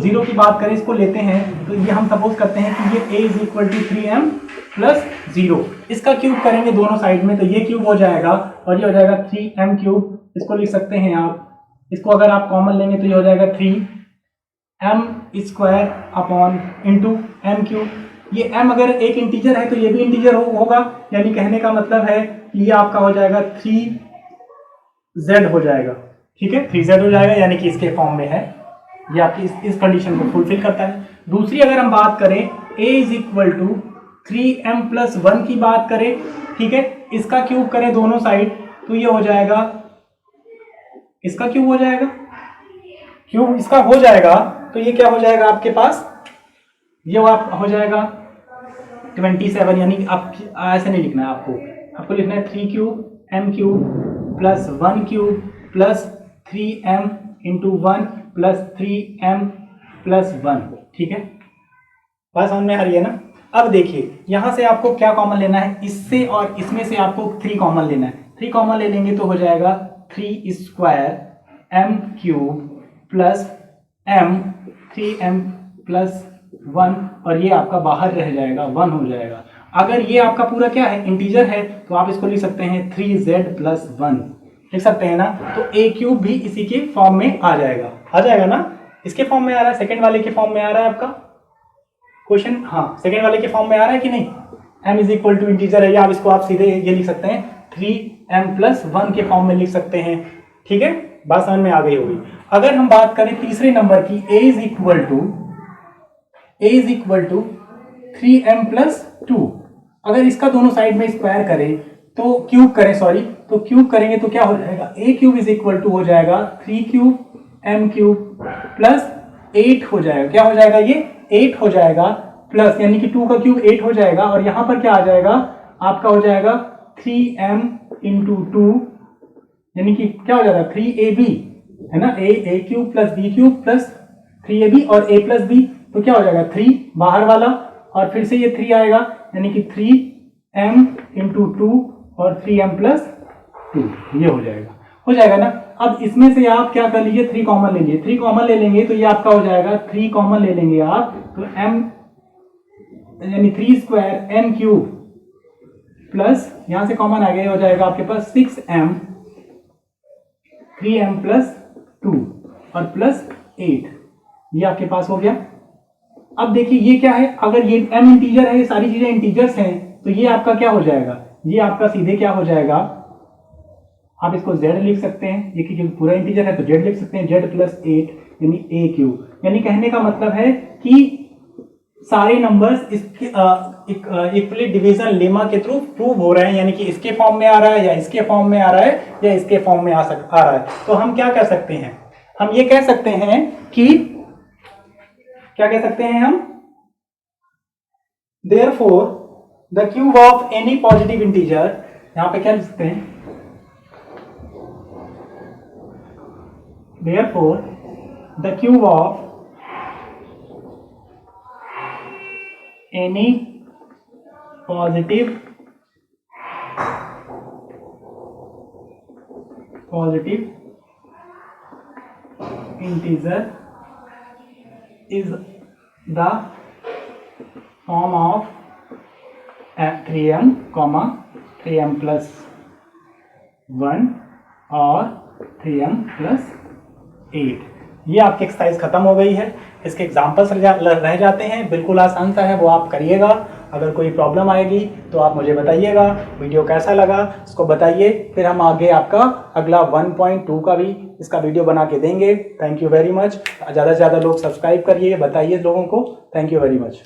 0 की बात करें, इसको लेते हैं तो ये हम सपोज करते हैं कि ये a = 3m प्लस 0। इसका क्यूब करेंगे दोनों साइड में तो ये क्यूब हो जाएगा और ये हो जाएगा 3m क्यूब। इसको लिख सकते हैं आप, इसको अगर आप कॉमन लेंगे तो ये हो जाएगा 3m square upon into m cube. ये m अगर एक इंटीजर है तो ये भी इंटीजर होगा, यानी कहने का मतलब है कि ये आपका हो जाएगा 3z हो जाएगा। ठीक है, 3z हो जाएगा, यानी कि इसके फॉर्म में है। ये आपकी इस कंडीशन को फुलफिल करता है। दूसरी अगर हम बात करें a is equal to 3m plus 1 की बात करें, ठीक है, इसका क्यूब करें दोनों साइड तो ये हो जाएगा, इसका क्यूब हो जाएगा, क्यूब इसका हो जाएगा तो ये क्या हो जाएगा आपके पास, ये हो जाएगा 27। यानी आप ऐसे नहीं लिखना है, आपको लिखना है 3 cube m cube plus 1 cube plus 3m into 1 plus 3m plus 1। ठीक है, बात समझ में आ रही है ना। अब देखिए यहां से आपको क्या कॉमन लेना है, इससे और इसमें से आपको 3 कॉमन लेना है। 3 कॉमन ले लेंगे तो हो जाएगा 3 square m cube plus m 3m plus 1 और ये आपका बाहर रह जाएगा 1 हो जाएगा। अगर ये आपका पूरा क्या है, इंटीजर है, तो आप इसको लिख सकते हैं 3z प्लस 1 लिख सकते हैं ना। तो a क्यूब भी इसी के फॉर्म में आ जाएगा ना, इसके फॉर्म में आ रहा है, सेकंड वाले के फॉर्म में आ रहा है आपका क्वेश्चन। हाँ, सेकंड वाले के फॉर्म में आ रहा है कि नहीं। m is equal to integer है, या आप इसको आप सीधे ये लिख सकते हैं 3m प्लस 1 के फॉर्म में लिख सकते हैं। ठीक है, बात समझ में आ गई होगी। अगर हम बात करें तीसरे नंबर की, a is equal to 3m plus 2, अगर इसका दोनों साइड में स्क्वायर करें तो क्यूब करेंगे तो क्या हो जाएगा, a cube is equal to हो जाएगा 3 क्यूब m क्यूब प्लस 8 हो जाएगा। क्या हो जाएगा, ये 8 हो जाएगा प्लस, यानी कि 2 का क्यूब 8 हो जाएगा और यहां पर क्या आ जाएगा आपका हो जाएगा 3m इंटू 2, यानी कि क्या हो जाएगा 3ab है ना, a cube plus b cube plus 3ab और a प्लस b, तो क्या हो जाएगा 3 बाहर वाला और फिर से ये 3 आएगा, यानी कि 3m इंटू 2 और 3m प्लस 2, ये हो जाएगा ना। अब इसमें से आप क्या कर लीजिए, 3 कॉमन ले लीजिए। 3 कॉमन ले लेंगे तो ये आपका हो जाएगा, 3 कॉमन ले लेंगे आप तो m यानी 3 स्क्वायर m क्यूब प्लस यहां से कॉमन आ गया, हो जाएगा आपके पास 6m 3m प्लस 2 और प्लस 8, ये आपके पास हो गया। अब देखिए ये क्या है, अगर ये m इंटीजर है, ये सारी चीजें इंटीजर्स हैं, तो ये आपका क्या हो जाएगा, ये आपका सीधे क्या हो जाएगा, आप इसको z लिख सकते हैं, ये कि पूरा इंटीजर है तो z लिख सकते हैं, z प्लस 8 यानी a क्यूब। यानी कहने का मतलब है कि सारे नंबर्स इसके इक्वली डिवीजन लेमा के थ्रू प्रूव हो रहे हैं, यानी कि इसके फॉर्म में आ रहा है या इसके फॉर्म में आ रहा है या इसके फॉर्म में आ रहा है। तो हम क्या कह सकते हैं, हम ये कह सकते हैं कि क्या कह सकते हैं हम, therefore the cube of any positive integer, यहां पे क्या लिख सकते हैं, therefore the cube of any positive integer is the form of 3m, 3m plus 1 और 3m plus 8। ये आपकी एक्सरसाइज खत्म हो गई है। इसके एग्जाम्पल्स रह जाते हैं, बिल्कुल आसान सा है, वो आप करिएगा। अगर कोई प्रॉब्लम आएगी तो आप मुझे बताइएगा। वीडियो कैसा लगा उसको बताइए, फिर हम आगे आपका अगला 1.2 का भी इसका वीडियो बना के देंगे। Thank you very much. ज़्यादा से ज़्यादा लोग सब्सक्राइब करिए, बताइए लोगों को। Thank you very much.